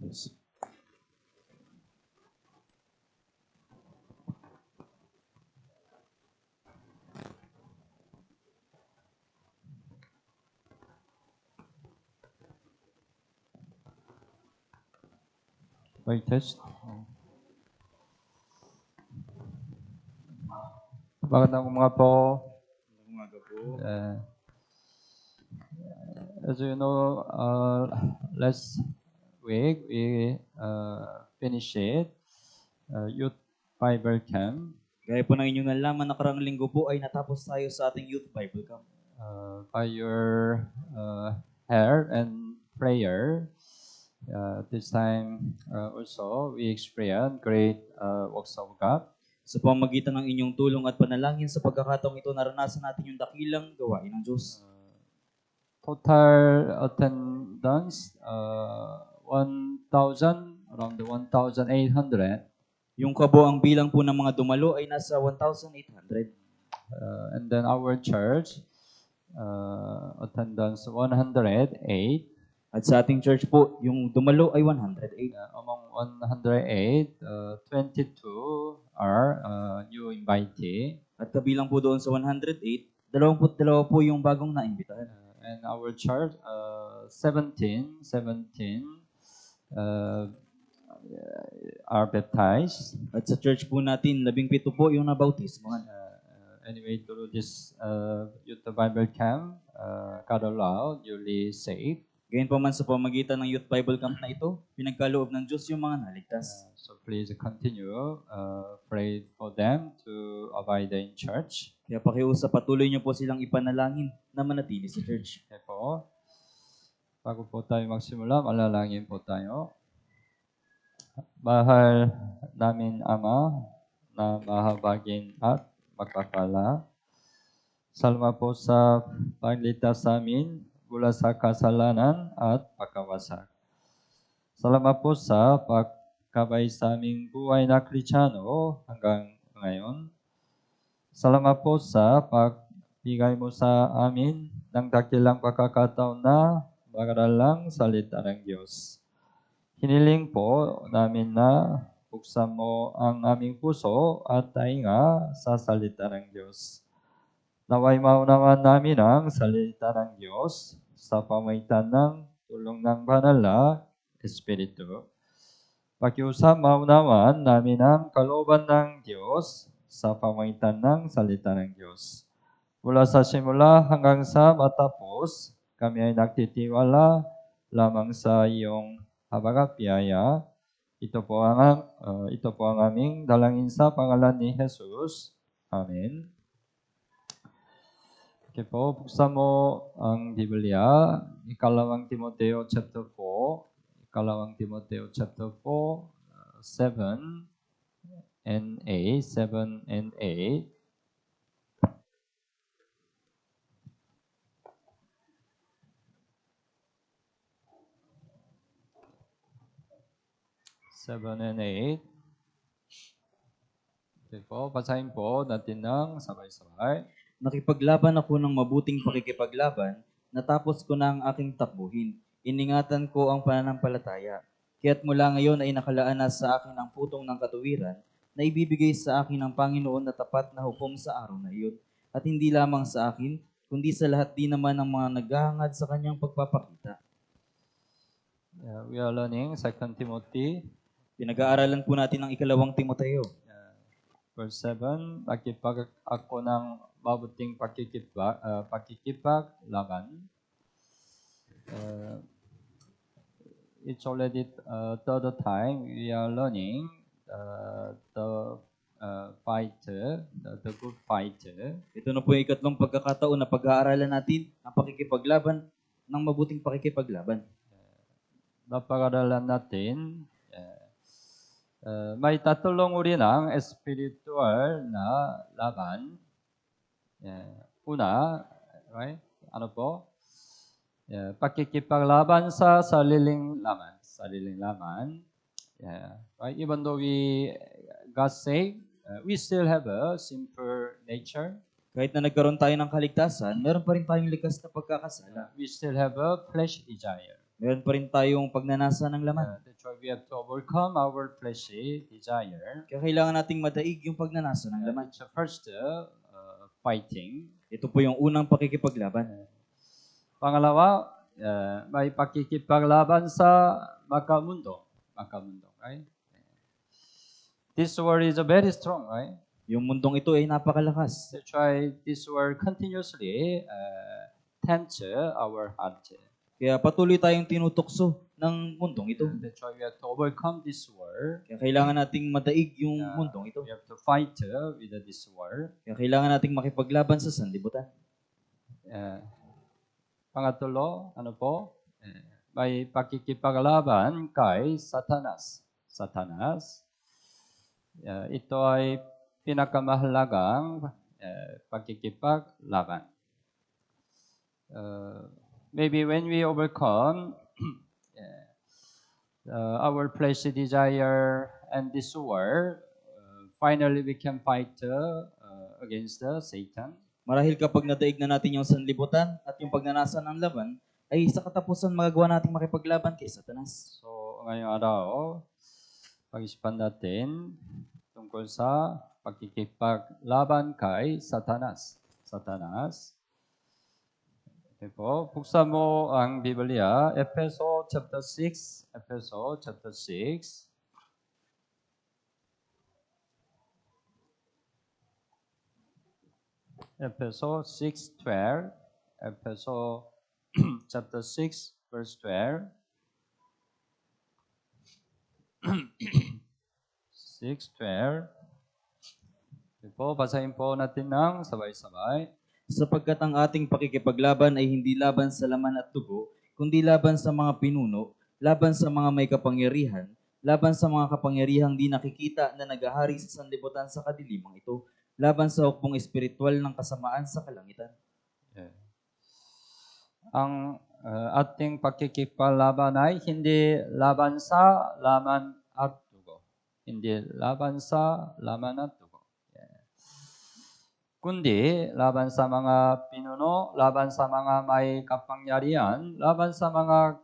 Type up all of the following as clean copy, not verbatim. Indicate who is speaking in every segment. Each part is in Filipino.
Speaker 1: Mic test. Magandang umaga po.
Speaker 2: Umaga po.
Speaker 1: As you know, last week we finished Youth Bible Camp.
Speaker 2: Gaya po ng inyong nalaman, nakaraang linggo po ay natapos tayo sa ating Youth Bible Camp.
Speaker 1: By your help and prayer, this time also we experienced great works of God.
Speaker 2: Sa pamamagitan ng inyong tulong at panalangin sa pagkakataong ito, naranasan natin yung dakilang gawain ng Diyos.
Speaker 1: Total attendance 1,000, around 1,800.
Speaker 2: Yung kabuang bilang po ng mga dumalo ay nasa 1,800.
Speaker 1: And then our church attendance 108.
Speaker 2: At sa ating church po, yung dumalo ay 108.
Speaker 1: Among 108, 22 are new invitee.
Speaker 2: At kabilang po doon sa 108, 22 po yung bagong naimbitahan.
Speaker 1: And our church 17 are baptized.
Speaker 2: At sa church po natin, 17 po yung nabautismohan.
Speaker 1: Anyway, through this Youth Bible Camp, God allowed, newly saved.
Speaker 2: Gayon pa man sa pamagitan ng Youth Bible Camp na ito, pinagkaloob ng Diyos yung mga naligtas.
Speaker 1: So please continue, pray for them to abide in church.
Speaker 2: Kaya pakiusap, patuloy niyo po silang ipanalangin na manatili sa church.
Speaker 1: Okay po. Bago po tayo magsimula, malalangin po tayo. Mahal namin Ama na mahabagin at magpapala. Salamat po sa pagligtas sa amin mula sa kasalanan at pagkawasak. Salamat po sa pagkabay sa aming buhay na Kristiyano hanggang ngayon. Salamat po sa pagbigay mo sa amin ng dakilang pagkakataon na mag-aralang salita ng Diyos. Hiniling po namin na buksan mo ang aming puso at tainga sa salita ng Diyos. Naway maunawan namin ang salita ng Diyos sa pamamagitan ng tulong ng banal na Espiritu. Pakiusap maunawan namin ang kalooban ng Diyos sa pamamagitan ng salita ng Diyos. Mula sa simula hanggang sa matapos, kami ay nagtitiwala lamang sa iyong habag at biyaya. Ito po ang aming dalangin sa pangalan ni Jesus. Amen. Okay po, buksan mo ang Biblia, Ikalawang Timoteo chapter 4, Ikalawang Timoteo chapter 4, 7 and 8. 7 and 8. Okay po, basahin po natin ng sabay-sabay.
Speaker 2: Nakipaglaban ako ng mabuting pakikipaglaban, natapos ko na ang aking takbuhin. Iningatan ko ang pananampalataya. Kaya't mula ngayon ay nakalaan na sa akin ang putong ng katuwiran na ibibigay sa akin ng Panginoon na tapat na hukom sa araw na iyon. At hindi lamang sa akin, kundi sa lahat din naman ng mga naghahangad sa kanyang pagpapakita.
Speaker 1: We are learning 2 Timothy.
Speaker 2: Pinag-aaralan po natin ang Ikalawang Timoteo.
Speaker 1: Verse 7, nakipag ako ng mabuting pakikipaglaban. It's already third time we are learning the fighter, the good fighter.
Speaker 2: Ito na po yung ikatlong pagkakataon na pag-aaralan natin ang pakikipaglaban ng mabuting pakikipaglaban.
Speaker 1: Napag-aaralan natin, may tatlong uri ng spiritual na laban. Una, right? Ano po? Pakikipaglaban sa sariling laman. Right? Even though we got saved, we still have a sinful nature.
Speaker 2: Kahit na nagkaroon tayo ng kaligtasan, meron pa rin tayong likas na pagkakasala.
Speaker 1: We still have a flesh desire.
Speaker 2: Meron pa rin tayong pagnanasa ng laman.
Speaker 1: That's why we have to overcome our fleshly desire.
Speaker 2: Kaya kailangan nating madaig yung pagnanasa ng laman.
Speaker 1: It's first fighting.
Speaker 2: Ito po yung unang pakikipaglaban.
Speaker 1: Pangalawa, may pakikipaglaban sa makamundo. Right? This word is very strong, right?
Speaker 2: Yung mundong ito ay napakalakas.
Speaker 1: That's why this word continuously tempts our heart.
Speaker 2: Kaya patuloy tayong tinutokso ng mundong ito.
Speaker 1: That's why we have to overcome this word.
Speaker 2: Kaya kailangan nating madaig yung mundong ito.
Speaker 1: We have to fight with this word.
Speaker 2: Kaya kailangan nating makipaglaban sa sanlibutan.
Speaker 1: Pangatlo, ano po? May pakikipaglaban kay Satanas. Ito ay pinakamahalagang pakikipaglaban. Maybe when we overcome our fleshly desire and this war, finally we can fight against Satan.
Speaker 2: Marahil kapag nadaig na natin yung sanlibutan at yung pagnanasa ng laban, ay sa katapusan magagawa nating makipaglaban kay Satanas.
Speaker 1: So, ngayong araw, pag-isipan natin tungkol sa pagkikipaglaban kay Satanas. Okay po, buksan mo ang Biblia, Efeso chapter 6. Efeso 6:12. Efeso chapter 6 verse 12. 6:12. Okay po, basahin po natin ng sabay-sabay.
Speaker 2: Sapagkat ang ating pakikipaglaban ay hindi laban sa laman at dugo, kundi laban sa mga pinuno, laban sa mga may kapangyarihan, laban sa mga kapangyarihang di nakikita na naghahari sa sanlibutan sa kadilimang ito, laban sa hukbong espiritual ng kasamaan sa kalangitan.
Speaker 1: Ang ating pakikipaglaban ay hindi laban sa laman at dugo. Hindi laban sa laman at dugo. Kundi laban sa mga pinuno, laban sa mga may kapangyarihan, laban sa mga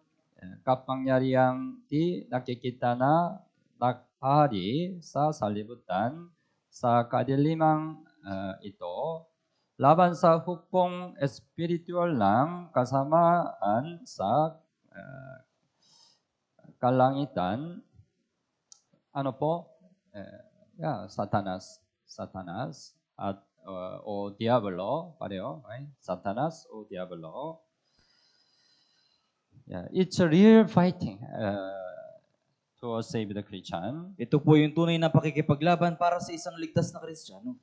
Speaker 1: kapangyarihang di nakikita na naghahari sa sanlibutan sa kadilimang ito, laban sa hukbong espiritual ng kasamaan sa kalangitan. Ano po? Satanas at o Diablo, pareho, right? Satanas o Diablo. It's a real fighting to save the Christian.
Speaker 2: Ito po yung tunay na pakikipaglaban para sa isang ligtas na Kristiyano.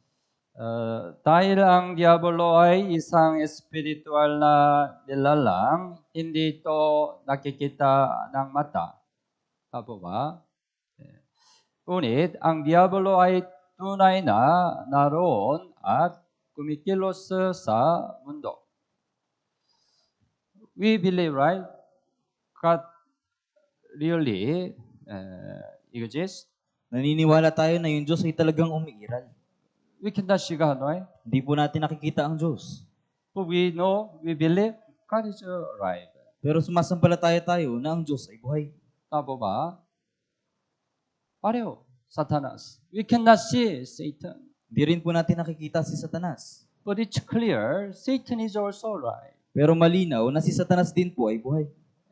Speaker 1: Dahil ang Diablo ay isang spiritual na nilalang, hindi ito nakikita ng mata. Tama ba? Ngunit ang Diablo ay tunay na naroon at kumikilos sa mundo. We believe, right? God really exists.
Speaker 2: Naniniwala tayo na yung Diyos ay talagang umiiral.
Speaker 1: We cannot see God, right?
Speaker 2: Hindi po natin nakikita ang Diyos.
Speaker 1: But we know, we believe, God is alive.
Speaker 2: Pero sumasampalataya tayo na ang Diyos ay buhay.
Speaker 1: Tama ba? Pareho, Satanas. We cannot see Satan.
Speaker 2: Hindi rin po natin nakikita si Satanas.
Speaker 1: But it's clear, Satan is also alive.
Speaker 2: Pero malinaw na si Satanas din po ay buhay.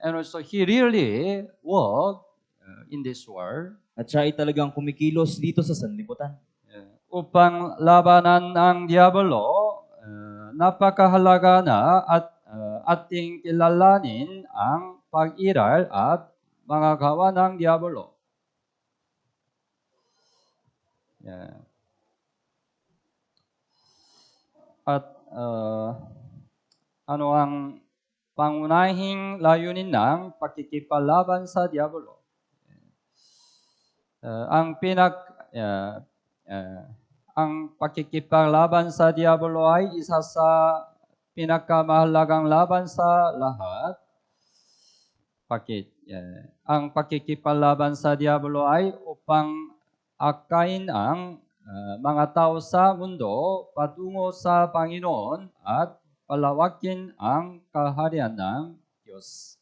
Speaker 1: And also, he really walked in this world.
Speaker 2: At siya ay talagang kumikilos dito sa sanlibutan.
Speaker 1: Upang labanan ang Diablo, napakahalaga na at ating kilalanin ang pag-iral at mga gawa ng Diablo. At ano ang pangunahing layunin ng pakikipaglaban sa Diablo? Ang pakikipaglaban sa Diablo ay isa sa pinakamahalagang laban sa lahat. Bakit? Ang pakikipaglaban sa Diablo ay upang akayin ang mga tao sa mundo patungo sa Panginoon at palawakin ang kaharian ng Diyos.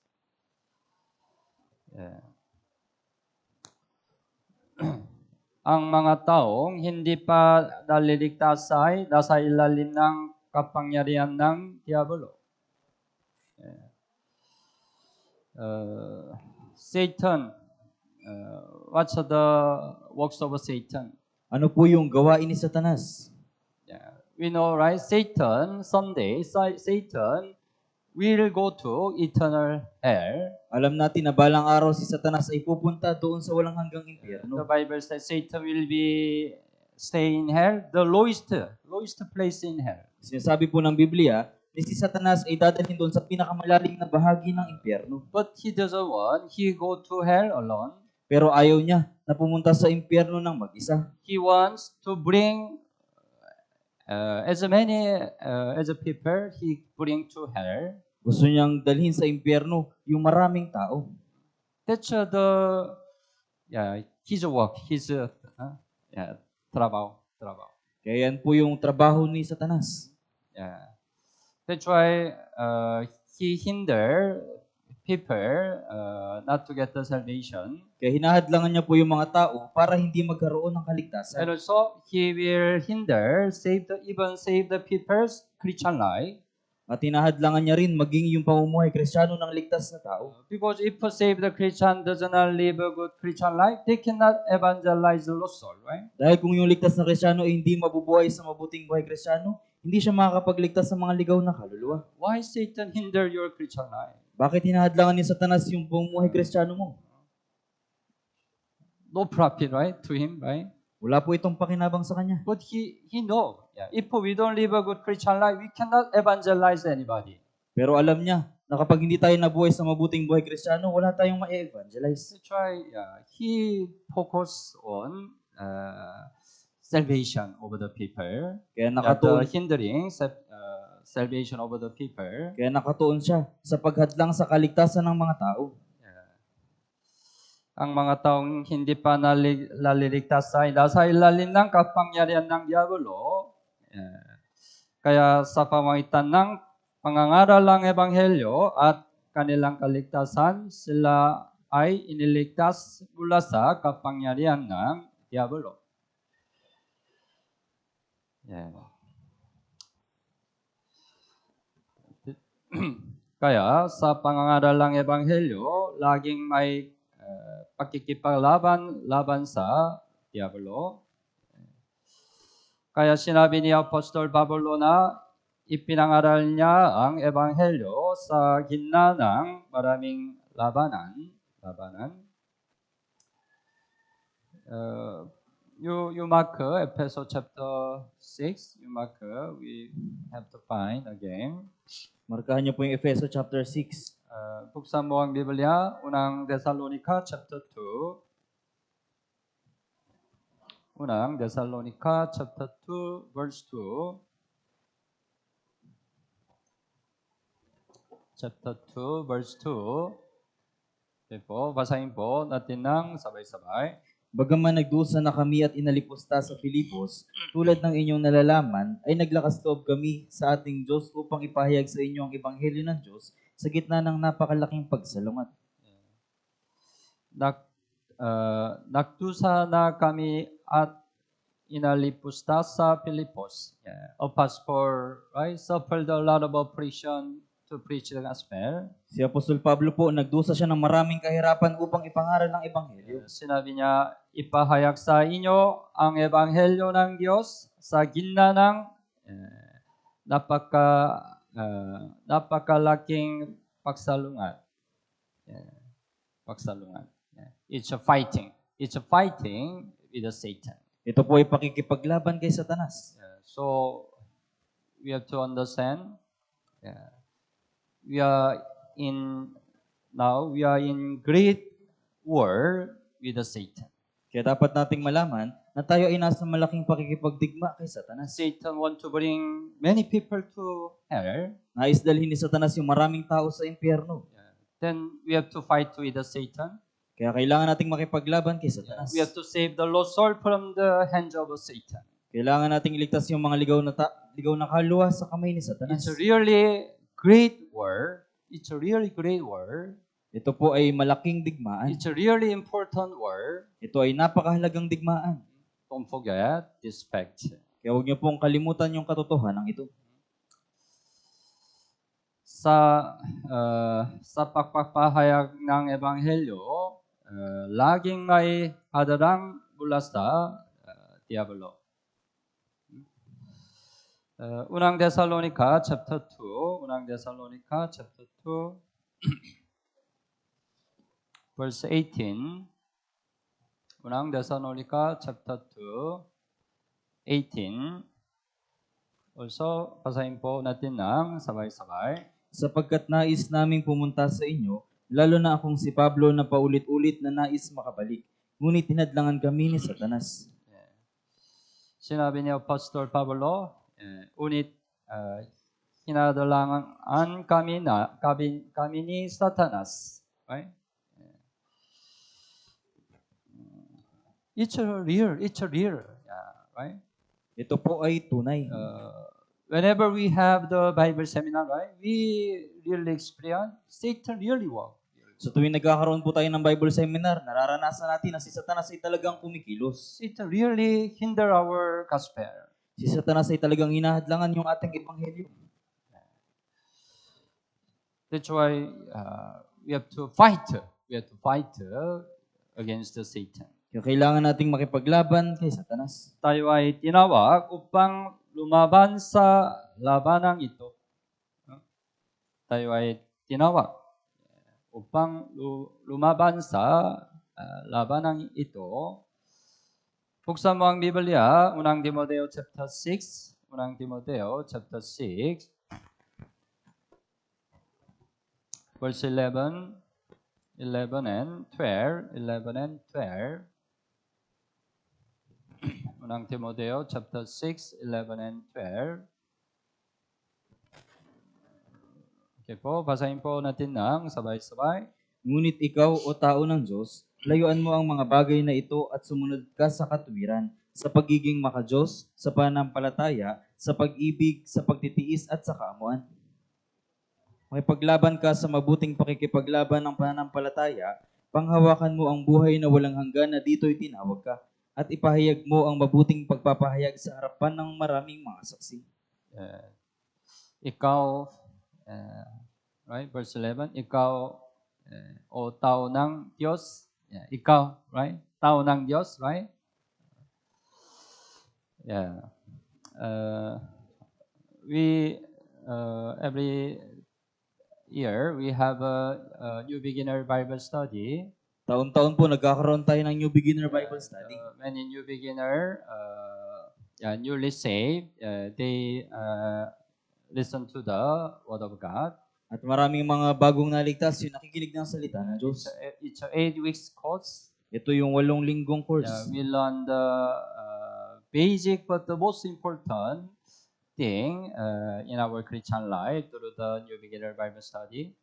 Speaker 1: Yeah. Ang mga taong hindi pa naliligtas ay nasa ilalim ng kapangyarihan ng diablo. Satan, what's the works of Satan?
Speaker 2: Ano po yung gawain ni Satanas?
Speaker 1: Yeah. We know, right? Satan, someday, Satan will go to eternal hell.
Speaker 2: Alam natin na balang araw si Satanas ay pupunta doon sa walang hanggang
Speaker 1: The
Speaker 2: impyerno.
Speaker 1: Bible says Satan will be stay in hell, the lowest place in hell.
Speaker 2: Sinasabi po ng Biblia, ni si Satanas ay dadalhin doon sa pinakamalalim na bahagi ng impyerno.
Speaker 1: But he doesn't want, he go to hell alone.
Speaker 2: Pero ayaw niya na pumunta sa impyerno ng mag-isa.
Speaker 1: He wants to bring as many as a people he bring to hell.
Speaker 2: Gusto niyang dalhin sa impyerno yung maraming tao.
Speaker 1: That's his work, his trabaho.
Speaker 2: Kaya yan po yung trabaho ni Satanas.
Speaker 1: Yeah. That's why he hinder people not to get the salvation.
Speaker 2: Kaya hinahadlangan niya po yung mga tao para hindi magkaroon ng kaligtasan.
Speaker 1: And also, he will hinder, save the people's Christian life.
Speaker 2: At hinahadlangan niya rin maging yung pamumuhay Kristiyano ng ligtas na tao.
Speaker 1: Because if a saved Christian does not live a good Christian life, they cannot evangelize the lost soul, right?
Speaker 2: Dahil kung yung ligtas na Kristiyano ay hindi mabubuhay sa mabuting buhay Kristiyano, hindi siya makakapagligtas sa mga ligaw na kaluluwa.
Speaker 1: Why Satan hinder your Christian life?
Speaker 2: Bakit hinahadlangan ni Satanas yung pamumuhay Kristiyano mo?
Speaker 1: No profit, right, to him, right?
Speaker 2: Wala po itong pakinabang sa kanya.
Speaker 1: But he know, if we don't live a good Christian life, we cannot evangelize anybody.
Speaker 2: Pero alam niya na kapag hindi tayo nabuhay sa mabuting buhay Kristiyano, wala tayong ma-evangelize.
Speaker 1: That's why he focus on salvation over the people.
Speaker 2: Kaya
Speaker 1: The
Speaker 2: nakatuon,
Speaker 1: hindering salvation over the people.
Speaker 2: kaya nakatuon siya sa paghadlang sa kaligtasan ng mga tao.
Speaker 1: Ang mga taong hindi pa naliligtas ay nasa ilalim ng kapangyarihan ng diablo. Kaya sa pamamagitan ng pangangaral ng Ebanghelyo at kanilang kaligtasan, sila ay iniligtas mula sa kapangyarihan ng diablo. Kaya sa pangangaral ng Ebanghelyo, laging may pakikipaglaban sa diablo. Kaya sinabi ni Apostol Pablo na ipinangaral niya ang Ebanghelyo sa gitna ng maraming labanan. You mark Ephesians chapter 6. You mark, we have to find again.
Speaker 2: Markahan niyo po yung Efeso chapter 6.
Speaker 1: Buksan mo ang Biblia, unang Thessalonica chapter 2. Unang Thessalonica chapter 2 verse 2. Chapter 2 verse 2. Okay po, basahin po natin ng sabay-sabay.
Speaker 2: Bagaman nagdusa na kami at inalipusta sa Filipos, tulad ng inyong nalalaman, ay naglakas loob kami sa ating Diyos upang ipahayag sa inyo ang Ebanghelyo ng Diyos sa gitna ng napakalaking pagsalungat.
Speaker 1: Nagdusa na kami at inalipusta sa Filipos. A pastor, right, suffered a lot of oppression to preach the gospel.
Speaker 2: Si Apostol Pablo po, nagdusa siya ng maraming kahirapan upang ipangaral ng Ebanghelyo.
Speaker 1: Sinabi niya, ipahayag sa inyo ang Ebanghelyo ng Diyos sa gitna ng napakalaking pagsalungat. It's a fighting with the Satan.
Speaker 2: Ito po ay pakikipaglaban kay Satanas.
Speaker 1: So we have to understand. We are in great war with the Satan.
Speaker 2: Kaya dapat nating malaman na tayo ay nasa malaking pakikipagdigma kay Satanas.
Speaker 1: Satan want to bring many people to hell.
Speaker 2: Nais dalhin ni Satanas yung maraming tao sa impyerno.
Speaker 1: Then we have to fight with the Satan.
Speaker 2: Kaya kailangan nating makipaglaban kay Satanas.
Speaker 1: We have to save the lost soul from the hands of Satan.
Speaker 2: Kailangan nating iligtas yung mga ligaw na kaluluwa sa kamay ni Satanas.
Speaker 1: It's a really great war. It's a really great war.
Speaker 2: Ito po ay malaking digmaan.
Speaker 1: It's a really important war.
Speaker 2: Ito ay napakahalagang digmaan.
Speaker 1: Don't forget this fact.
Speaker 2: Kaya huwag niyo pong kalimutan yung katotohanan ito.
Speaker 1: Sa pagpapahayag ng Ebanghelyo, laging may hadarang mula sa Diablo. Unang Thessalonica chapter 2, Unang Thessalonica chapter 2, verse 18. Unang Thessalonica chapter 2, 18. Also, basahin po natin ng sabay-sabay.
Speaker 2: Sapagkat nais naming pumunta sa inyo, lalo na akong si Pablo na paulit-ulit na nais makabalik. Ngunit tinadlangan kami ni Satanas.
Speaker 1: Sinabi ni Pastor Pablo, unit hinadalangan kami ni Satanas. Right? It's real. Yeah, right?
Speaker 2: Ito po ay tunay.
Speaker 1: Whenever we have the Bible seminar, right, we really experience Satan really work.
Speaker 2: So tuwing nagkakaroon po tayo ng Bible seminar, nararanasan natin na si Satanas ay talagang kumikilos.
Speaker 1: It really hinder our gospel.
Speaker 2: Si Satanas ay talagang hinahadlangan yung ating ebanghelyo.
Speaker 1: That's why we have to fight. We have to fight against Satan.
Speaker 2: Kaya kailangan nating makipaglaban kay Satanas.
Speaker 1: Tayo ay tinawag upang lumaban sa labanang ito. Tayo ay tinawag upang lumaban sa labanang ito. Buksan mo ang Biblia, Unang Timoteo chapter 6, Unang Timoteo chapter 6, verse 11 and 12, 11 and 12. Unang Timoteo chapter 6, 11 and 12. Okay po, basahin po natin ng sabay-sabay.
Speaker 2: Ngunit ikaw o tao ng Diyos, layuan mo ang mga bagay na ito at sumunod ka sa katuwiran, sa pagiging maka-Diyos, sa pananampalataya, sa pag-ibig, sa pagtitiis at sa kaamuan. Makipaglaban ka sa mabuting pakikipaglaban ng pananampalataya, panghawakan mo ang buhay na walang hanggan na dito'y tinawag ka, at ipahayag mo ang mabuting pagpapahayag sa harapan ng maraming mga saksi.
Speaker 1: Ikaw, right, verse 11, ikaw, o tao ng Diyos, ikaw, right, tao ng Diyos, right? Yeah. We, every year, we have a new beginner Bible study.
Speaker 2: Taon-taon po nagkakaroon tayo ng New Beginner Bible Study.
Speaker 1: Many new beginner, newly saved, they listen to the Word of God.
Speaker 2: At maraming mga bagong naligtas yung nakikinig ng salita ng Diyos.
Speaker 1: It's a 8 weeks course.
Speaker 2: Ito yung 8 linggong course.
Speaker 1: We learn the basic but the most important thing in our Christian life through the New Beginner Bible Study.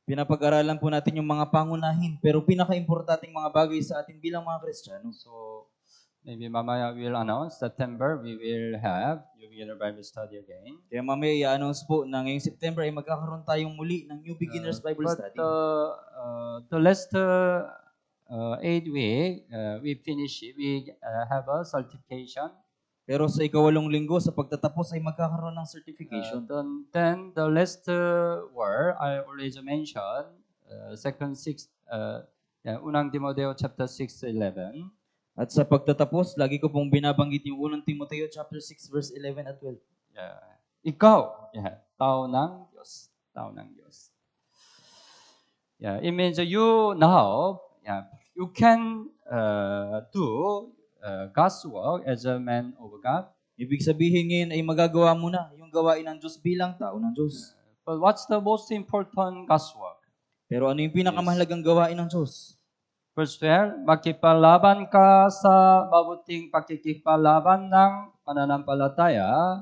Speaker 2: Pinapag-aralan po natin yung mga pangunahin, pero pinaka-importanting mga bagay sa atin bilang mga Kristiyano.
Speaker 1: So, maybe mamaya we'll announce September we will have New Beginner Bible Study again.
Speaker 2: Kaya mamaya i-announce po na ngayong September ay magkakaroon tayong muli ng New Beginners Bible Study.
Speaker 1: The last 8 week, we finish it. We have a certification.
Speaker 2: Pero sa ika-8 linggo, sa pagtatapos ay magkakaroon ng certification.
Speaker 1: Then the last word I already mentioned, Unang Timoteo chapter 6:11.
Speaker 2: At sa pagtatapos, lagi ko pong binabanggit yung Unang Timoteo chapter 6 verse 11 at 12.
Speaker 1: Ikaw, tao ng Diyos, tao ng Diyos. It means you now, you can do God's work as a man of God.
Speaker 2: Ibig sabihin ngayon ay magagawa mo na yung gawain ng Diyos bilang tao ng Diyos.
Speaker 1: But what's the most important God's work?
Speaker 2: Pero ano yung pinakamahalagang gawain ng Diyos?
Speaker 1: Verse 12, makipaglaban ka sa mabuting pakikipaglaban ng pananampalataya.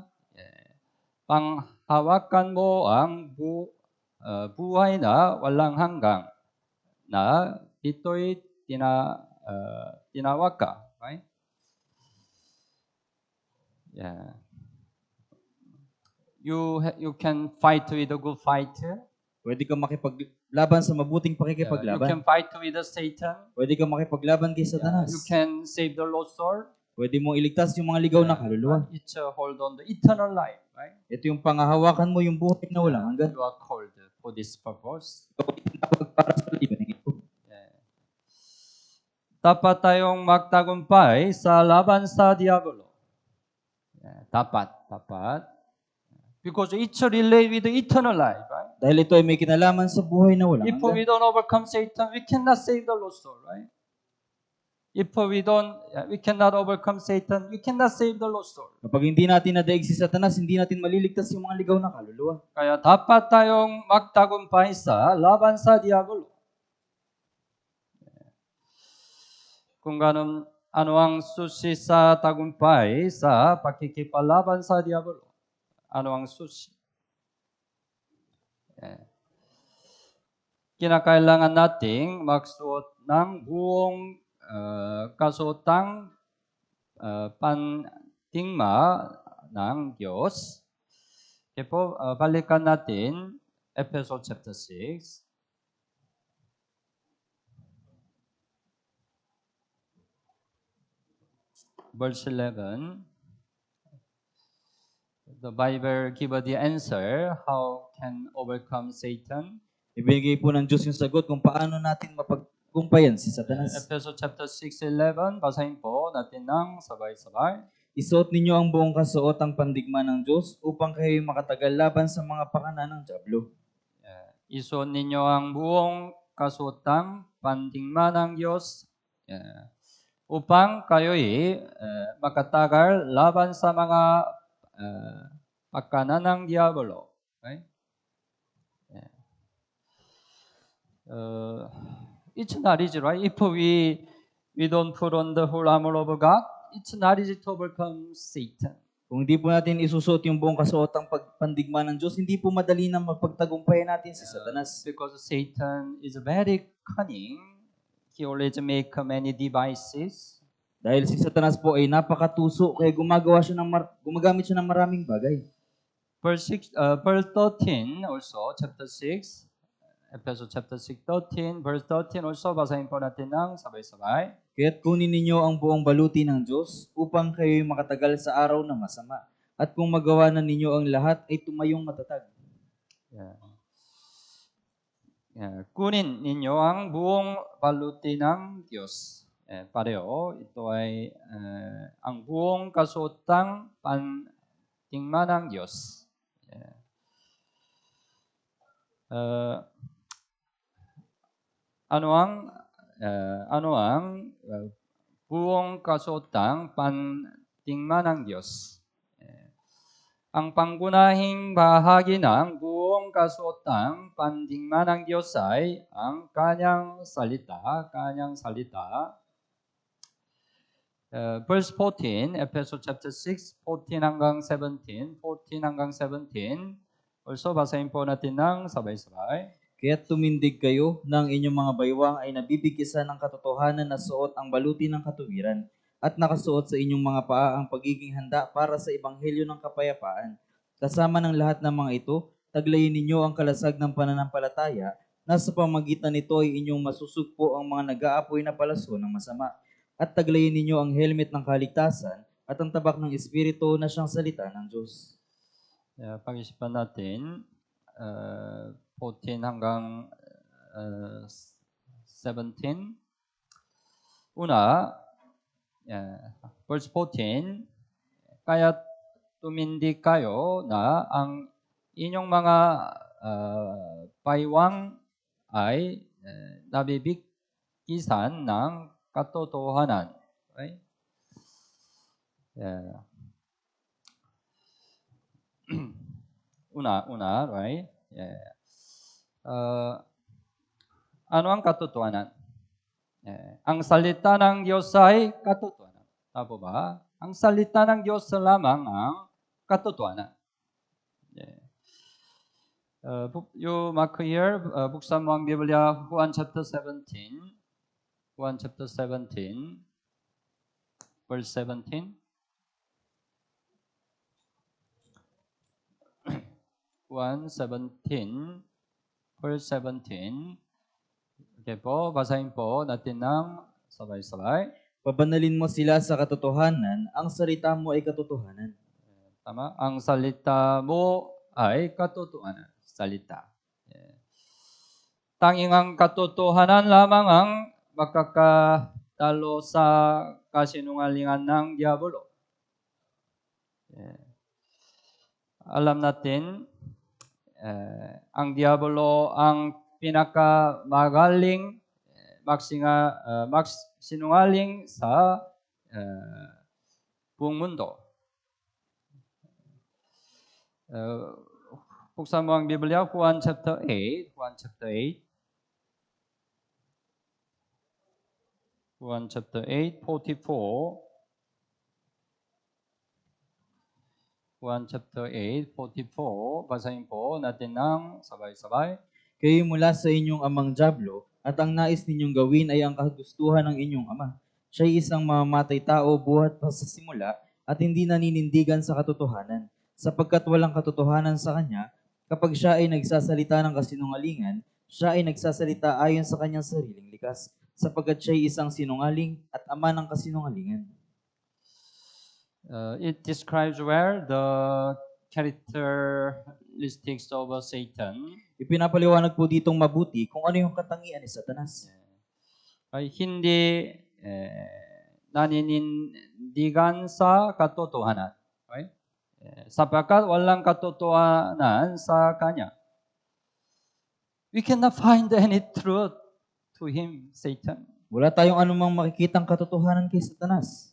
Speaker 1: Panghawakan mo ang buhay na walang hanggang na ito'y tinawag ka. Right? You can fight with a good fight.
Speaker 2: Pwede kang laban sa mabuting
Speaker 1: You
Speaker 2: pakikipaglaban.
Speaker 1: can fight with Satan.
Speaker 2: Pwede kang makipaglaban kay
Speaker 1: You
Speaker 2: Satanas.
Speaker 1: can save the lost soul.
Speaker 2: Pwede mong iligtas yung mga ligaw na kaluluwa.
Speaker 1: But it's hold on the eternal life, right?
Speaker 2: Ito yung pangahawakan mo, yung buhay na walang hanggan.
Speaker 1: You are called for this purpose.
Speaker 2: Para sa libanang ito.
Speaker 1: Dapat tayong magtagumpay sa laban sa Diablo. Dapat. Because it's related with the eternal life, right?
Speaker 2: Dahil ito ay may kinalaman sa buhay na walang
Speaker 1: If we
Speaker 2: hanggan.
Speaker 1: don't overcome Satan, we cannot save the lost soul, right? If we cannot overcome Satan, we cannot save the lost soul.
Speaker 2: Kapag hindi natin nadaig si Satanas, hindi natin maliligtas yung mga ligaw na kaluluwa.
Speaker 1: Kaya dapat tayong magtagumpay sa laban sa Diablo. Kung ganun, ano ang susi sa tagumpay sa pakikipalaban sa Diablo? Ano ang susi? Kinakailangan nating magsuot ng buong kasuotang pantingma ng Diyos. Kaya po, balikan natin Ephesians chapter 6. Verse 11. The Bible give the answer how can overcome Satan.
Speaker 2: Ibigay po ng Diyos yung sagot kung paano natin mapagkumpayan si Satanas.
Speaker 1: Ephesians chapter 6:11, basahin po natin ng sabay-sabay.
Speaker 2: Isuot ninyo ang buong kasuotang pandigma ng Diyos upang kayo makatagal laban sa mga pakana ng dyablo.
Speaker 1: Isuot ninyo ang buong kasuotang pandigma ng Diyos upang kayo'y makatagal laban sa mga pakana ng dyablo. Okay? It's not easy, right? If we don't put on the whole armor of God, it's not easy to overcome Satan.
Speaker 2: Kung hindi po natin isusuot yung buong kasuotang pandigma ng Diyos, hindi po madali na mapagtagumpayan natin si Satanas.
Speaker 1: Because Satan is very cunning. He always make many devices.
Speaker 2: Dahil si Satanas po ay napakatuso, kaya gumagamit siya ng maraming bagay.
Speaker 1: Verse 13 also, chapter 6. Ephesians chapter 6, 13, verse 13 also, basahin po natin ng sabay-sabay.
Speaker 2: Kaya't kunin ninyo ang buong baluti ng Diyos upang kayo'y makatagal sa araw na masama. At kung magawa na ninyo ang lahat, ay tumayong matatag.
Speaker 1: Kunin ninyo ang buong baluti ng Diyos. Pareho, ito ay ang buong kasuotang pandigma ng Diyos. Ano ang buong kasuotang pandigma ng Diyos? Ang pangunahing bahagi ng buong kasuotang pandigma ng Diyos ay ang kanyang salita. Verse 14, Ephesians chapter 6, 14 hanggang 17. Also, basahin po natin ng sabay-sabay.
Speaker 2: Kaya't tumindig kayo na ang inyong mga baywang ay nabibigkisan ng katotohanan na suot ang baluti ng katuwiran at nakasuot sa inyong mga paa ang pagiging handa para sa ebanghelyo ng kapayapaan. Kasama ng lahat ng mga ito, taglayin ninyo ang kalasag ng pananampalataya na sa pamagitan nito ay inyong masusugpo ang mga nag-aapoy na palaso ng masama. At taglayin ninyo ang helmet ng kaligtasan at ang tabak ng Espiritu na siyang salita ng Diyos.
Speaker 1: Pag-isipan natin, 14 hanggang 17. Una, verse 14, kaya tumindig kayo na ang inyong mga baywang ay nabibigkisan ng katotohanan. Right? Una, right? Ano ang katotohanan? Ang salita ng Diyos ay katotohanan. Tama ba? Ang salita ng Diyos lamang ang katotohanan. You mark here, buksan mo ang Biblia, Juan chapter 17. Juan chapter 17, verse 17. Juan 17, verse 17. Okay po, basahin po natin ng sabay-sabay.
Speaker 2: Pabanalin mo sila sa katotohanan, ang salita mo ay katotohanan.
Speaker 1: Tama? Ang salita mo ay katotohanan. Salita. Tanging ang katotohanan lamang ang makakatalo sa kasinungalingan ng diabolo. Alam natin, ang diabolo ang pinakamagaling magsinungaling sa buong mundo. Buksan mo ang Biblia, Juan chapter 8. Juan chapter 8. Juan chapter 8, 44. Juan chapter 8, 44. Basahin po natin ng sabay-sabay.
Speaker 2: Kayo mula sa inyong amang Diablo, at ang nais ninyong gawin ay ang kagustuhan ng inyong ama. Siya'y isang mamamatay tao buhat pa sa simula at hindi naninindigan sa katotohanan, sapagkat walang katotohanan sa kanya. Kapag siya ay nagsasalita ng kasinungalingan, siya ay nagsasalita ayon sa kanyang sariling likas, sapagkat siya'y isang sinungaling at ama ng kasinungalingan.
Speaker 1: It describes where the characteristics of Satan
Speaker 2: Ipinapaliwanag po ditong mabuti kung ano yung katangian ni Satanas.
Speaker 1: ay hindi naninindigan sa katotohanan. Right? Sapagkat walang katotohanan sa kanya. We cannot find any truth to him, Satan.
Speaker 2: Wala tayong anumang makikitang katotohanan kay Satanas.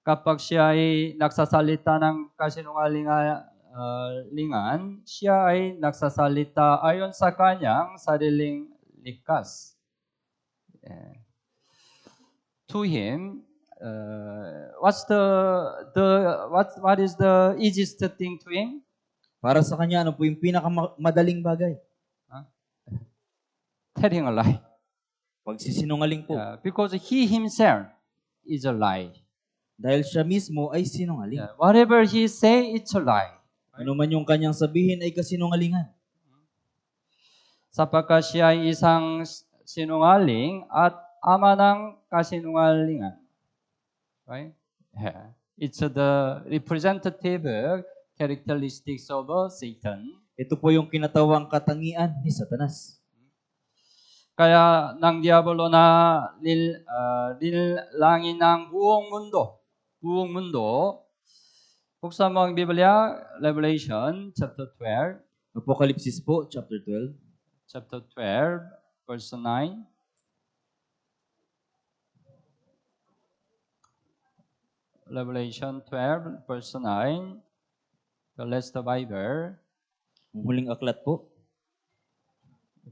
Speaker 1: Kapag siya ay nagsasalita ng kasinungalingan, siya ay nagsasalita ayon sa kanyang sariling likas. To him, what is the easiest thing to him?
Speaker 2: Para sa kanya, ano po yung pinakamadaling bagay?
Speaker 1: Telling a lie.
Speaker 2: Pagsisinungaling po.
Speaker 1: Because he himself is a lie.
Speaker 2: Dahil siya mismo ay sinungaling.
Speaker 1: Whatever he say, it's a lie.
Speaker 2: Ano man yung kanyang sabihin ay kasinungalingan.
Speaker 1: Sapagkat siya ay isang sinungaling at ama ng kasinungalingan. Right? It's the representative characteristics of Satan.
Speaker 2: Ito po yung kinatawang katangian ni Satanas.
Speaker 1: Kaya ng diabolo na nilangin ng buong mundo. Buksan mo ang Biblia, Revelation chapter 12.
Speaker 2: Apokalipsis po, chapter 12.
Speaker 1: Chapter 12, verse 9. Revelation 12, verse 9. The last Bible.
Speaker 2: Ang huling aklat po.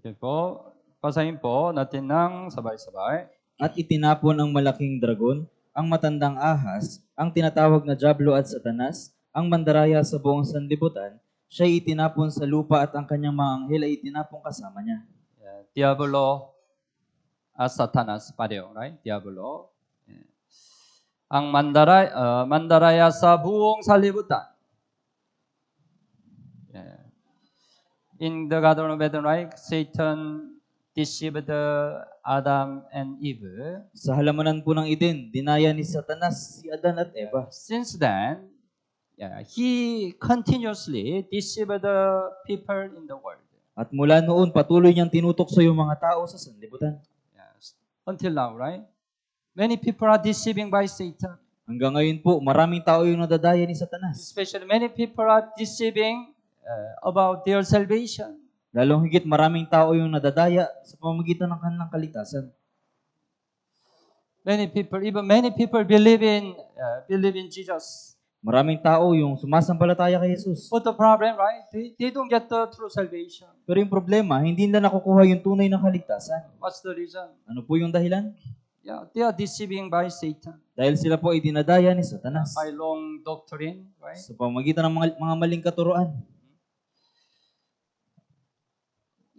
Speaker 1: Okay po. Basahin po natin ng sabay-sabay.
Speaker 2: At itinapon ang malaking dragon, ang matandang ahas, ang tinatawag na Diablo at Satanas, ang mandaraya sa buong sanlibutan. Siya'y itinapon sa lupa at ang kanyang mga anghel ay itinapon kasama niya.
Speaker 1: Diablo at Satanas pareho, right? Diablo. Ang mandaraya sa buong sanlibutan. In the Garden of Eden, right? Satan deceived Adam and Eve.
Speaker 2: Sa halamanan po ng Eden, dinaya ni Satanas si Adan at Eva.
Speaker 1: Since then, he continuously deceived the people in the world.
Speaker 2: At mula noon, patuloy niyang tinutokso yung mga tao sa sanlibutan.
Speaker 1: Yes. Until now, right? Many people are deceiving by Satan.
Speaker 2: Hanggang ngayon po, maraming tao yung nadadaya ni Satanas.
Speaker 1: Especially many people are deceiving about their salvation.
Speaker 2: Lalong higit maraming tao yung nadadaya sa pamamagitan ng kanilang kaligtasan.
Speaker 1: Many people believe in Jesus.
Speaker 2: Maraming tao yung sumasampalataya kay Jesus.
Speaker 1: But the problem, right? They don't get the true salvation.
Speaker 2: Pero yung problema, hindi nila nakukuha yung tunay na kaligtasan.
Speaker 1: What's the reason?
Speaker 2: Ano po yung dahilan?
Speaker 1: Yeah, they are deceiving by Satan.
Speaker 2: Dahil sila po ay dinadaya ni Satanas
Speaker 1: By long doctrine, right?
Speaker 2: sa pamamagitan ng mga maling katuruan.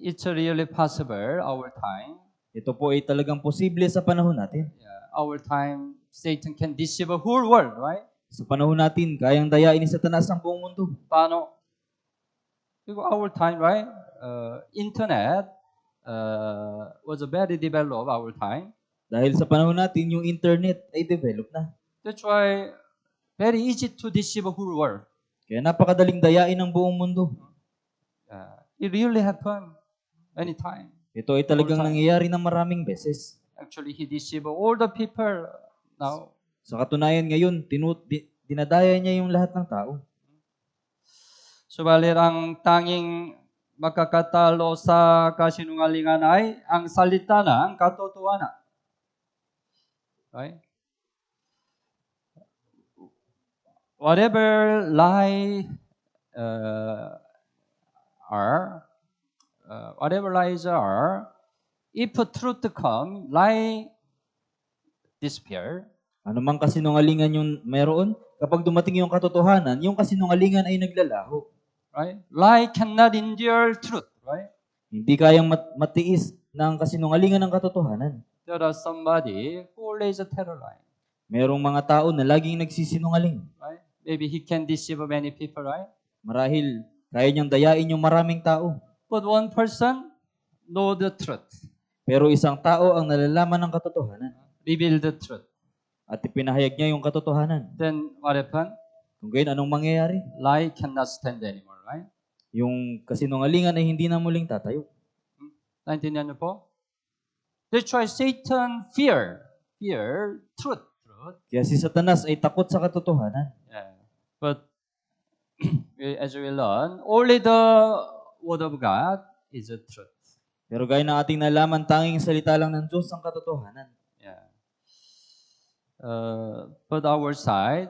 Speaker 1: It's really possible, our time.
Speaker 2: Ito po ay talagang posible sa panahon natin.
Speaker 1: Our time, Satan can deceive the whole world, right?
Speaker 2: Sa panahon natin, kayang dayain ni Satanas ang buong mundo.
Speaker 1: Paano? Our time, right? internet was very developed our time.
Speaker 2: Dahil sa panahon natin, yung internet ay develop na.
Speaker 1: That's why very easy to deceive whole world.
Speaker 2: Kaya napakadaling dayain ng buong mundo.
Speaker 1: It really happened anytime.
Speaker 2: Ito ay talagang
Speaker 1: All time.
Speaker 2: nangyayari ng maraming beses.
Speaker 1: Actually, he deceived all the people now.
Speaker 2: Sa katunayan ngayon, dinadaya niya yung lahat ng tao.
Speaker 1: Subalit ang tanging makakatalo sa kasinungalingan ay ang salita ng katotohanan. Right? Whatever lie whatever lies are, if truth come, lie disappear.
Speaker 2: Ano mang kasinungalingan yung meron, kapag dumating yung katotohanan, yung kasinungalingan ay naglalaho.
Speaker 1: Right? Lie cannot endure truth. Right?
Speaker 2: Hindi kayang matiis ng kasinungalingan ng katotohanan.
Speaker 1: There are somebody who lays a terror lie.
Speaker 2: Merong mga tao na laging nagsisinungaling.
Speaker 1: Right? Maybe he can deceive many people, right?
Speaker 2: Marahil, kaya niyang dayain yung maraming tao.
Speaker 1: But one person know the truth,
Speaker 2: Pero isang tao ang nalalaman ng katotohanan.
Speaker 1: reveal the truth.
Speaker 2: At ipinahayag niya yung katotohanan.
Speaker 1: Then what happened?
Speaker 2: Kung gayon, anong mangyayari?
Speaker 1: Lie cannot stand anymore, right?
Speaker 2: Yung kasinungalingan ay hindi na muling tatayo.
Speaker 1: Naintindihan niyo po? That's why Satan fear truth.
Speaker 2: Kaya si Satanas ay takot sa katotohanan.
Speaker 1: Yeah. But as we learn, only the word of God is the truth.
Speaker 2: Pero gaya ng ating nalaman, tanging salita lang ng Diyos ang katotohanan.
Speaker 1: Yeah. But our side,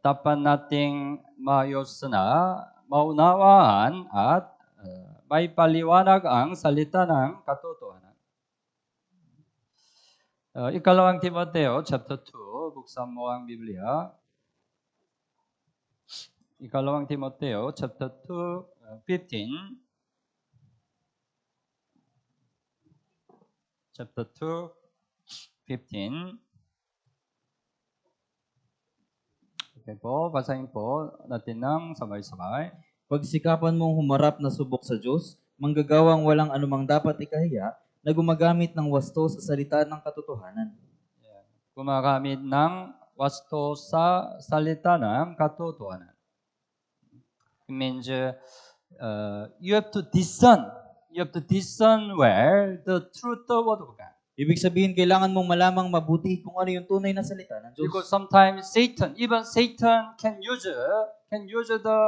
Speaker 1: dapat nating maayos na maunawaan at may paliwanag ang salita ng katotohanan. Ikalawang Timoteo, chapter 2, buksan mo ang Biblia. Ikalawang Timoteo, chapter 2, 15. Chapter 2, 15. Okay po, basahin po natin ng sabay-sabay.
Speaker 2: Pagsikapan mong humarap na subok sa Diyos, manggagawang walang anumang dapat ikahiya, na gumagamit ng wasto sa salita ng katotohanan.
Speaker 1: Gumagamit ng wasto sa salita ng katotohanan. It means you have to discern. You have to discern where the truth of word of God.
Speaker 2: Ibig sabihin, kailangan mong malamang mabuti kung ano yung tunay na salita ng Diyos.
Speaker 1: Because sometimes even Satan can use the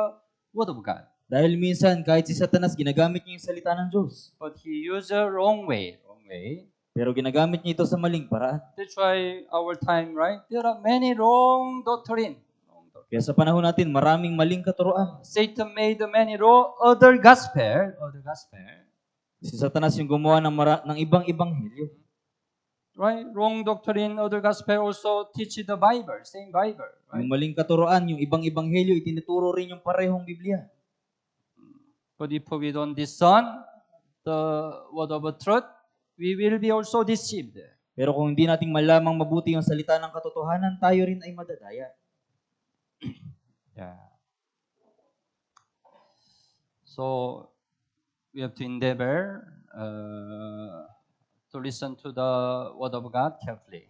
Speaker 1: word of God.
Speaker 2: Dahil minsan, kahit si Satanas, ginagamit niya yung salita ng Diyos.
Speaker 1: But he used the wrong way.
Speaker 2: Pero ginagamit niya ito sa maling paraan.
Speaker 1: That's why our time, right? There are many wrong doctrine.
Speaker 2: Kaya sa panahon natin, maraming maling katuroan.
Speaker 1: Satan made many other gospel.
Speaker 2: Si Satanas yung gumawa ng ibang ebanghelyo.
Speaker 1: Right? Wrong doctrine, other gospel also teach the Bible, same Bible. Right?
Speaker 2: Yung maling katuroan, yung ibang ebanghelyo, itinuturo rin yung parehong Biblia.
Speaker 1: But if we don't discern the word of truth, we will be also deceived.
Speaker 2: Pero kung hindi nating malamang mabuti yung salita ng katotohanan, tayo rin ay madadaya.
Speaker 1: Yeah. So we have to endeavor to listen to the word of God carefully.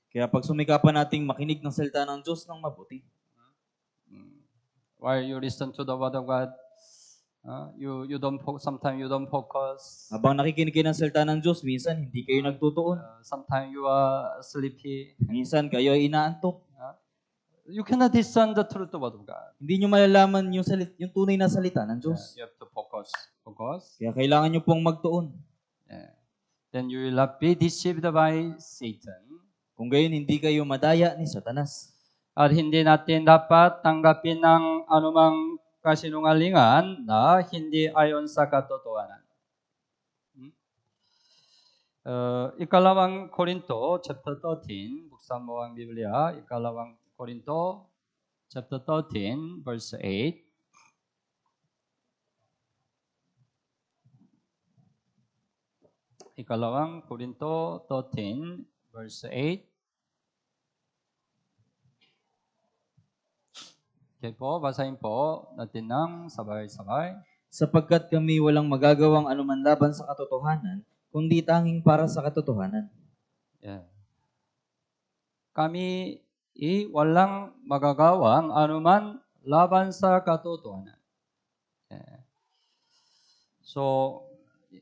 Speaker 2: Kaya pag sumikapan nating makinig ng salita ng Diyos ng mabuti.
Speaker 1: While you listen to the word of God, sometimes you don't focus.
Speaker 2: Habang nakikinig kayo ng salita ng Diyos, minsan hindi kayo nagtutuon.
Speaker 1: Sometimes you are sleepy.
Speaker 2: Minsan kayo ay inaantok.
Speaker 1: You cannot discern the truth of word of God.
Speaker 2: Hindi nyo malalaman yung tunay na salita ng Diyos.
Speaker 1: You have to focus.
Speaker 2: Kaya kailangan nyo pong magtuon.
Speaker 1: Then you will not be deceived by Satan.
Speaker 2: Kung gayon, hindi kayo madaya ni Satanas.
Speaker 1: At hindi natin dapat tanggapin ng anumang kasinungalingan na hindi ayon sa katotohanan. Ikalawang Korinto, chapter 13, buksan mo ang Biblia, Ikalawang Korinto, chapter 13, verse 8. Ikalawang Korinto 13, verse 8. Okay po, basahin po natin ng sabay-sabay.
Speaker 2: sapagkat kami walang magagawang anuman laban sa katotohanan, kundi tanging para sa katotohanan.
Speaker 1: 예. Kami walang magagawang anuman laban sa katotohanan. 예. So,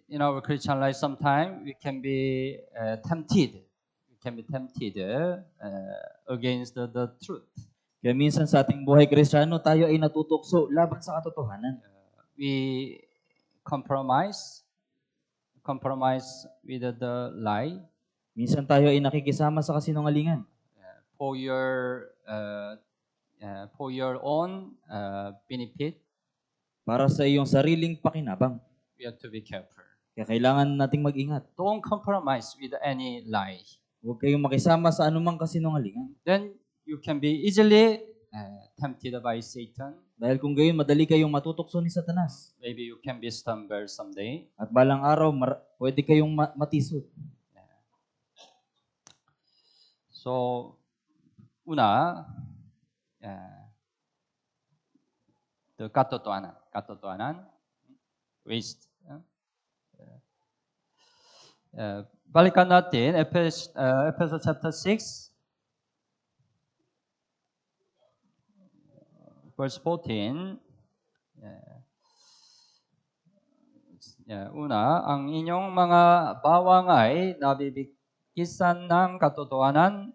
Speaker 1: in our Christian life, sometimes we can be tempted. We can be tempted against the truth.
Speaker 2: Kaya minsan sa ating buhay Kristiyano, tayo ay natutokso laban sa katotohanan.
Speaker 1: We compromise with the lie
Speaker 2: Minsan tayo ay nakikisama sa kasinungalingan
Speaker 1: for your own benefit.
Speaker 2: para sa iyong sariling pakinabang.
Speaker 1: We have to be careful.
Speaker 2: Kaya kailangan nating mag-ingat.
Speaker 1: Don't compromise with any lie.
Speaker 2: Huwag kayong makisama sa anumang kasinungalingan.
Speaker 1: Then you can be easily tempted by Satan.
Speaker 2: Dahil kung gayon, madali kayong matutokso ni Satanas.
Speaker 1: Maybe you can be stumbled someday.
Speaker 2: At balang araw, pwede kayong matisod.
Speaker 1: So, una, the katotohanan, waste. Balikan natin, Ephesians chapter 6, verse 14. Una, ang inyong mga bawang ay nabibigkisan ng katotohanan.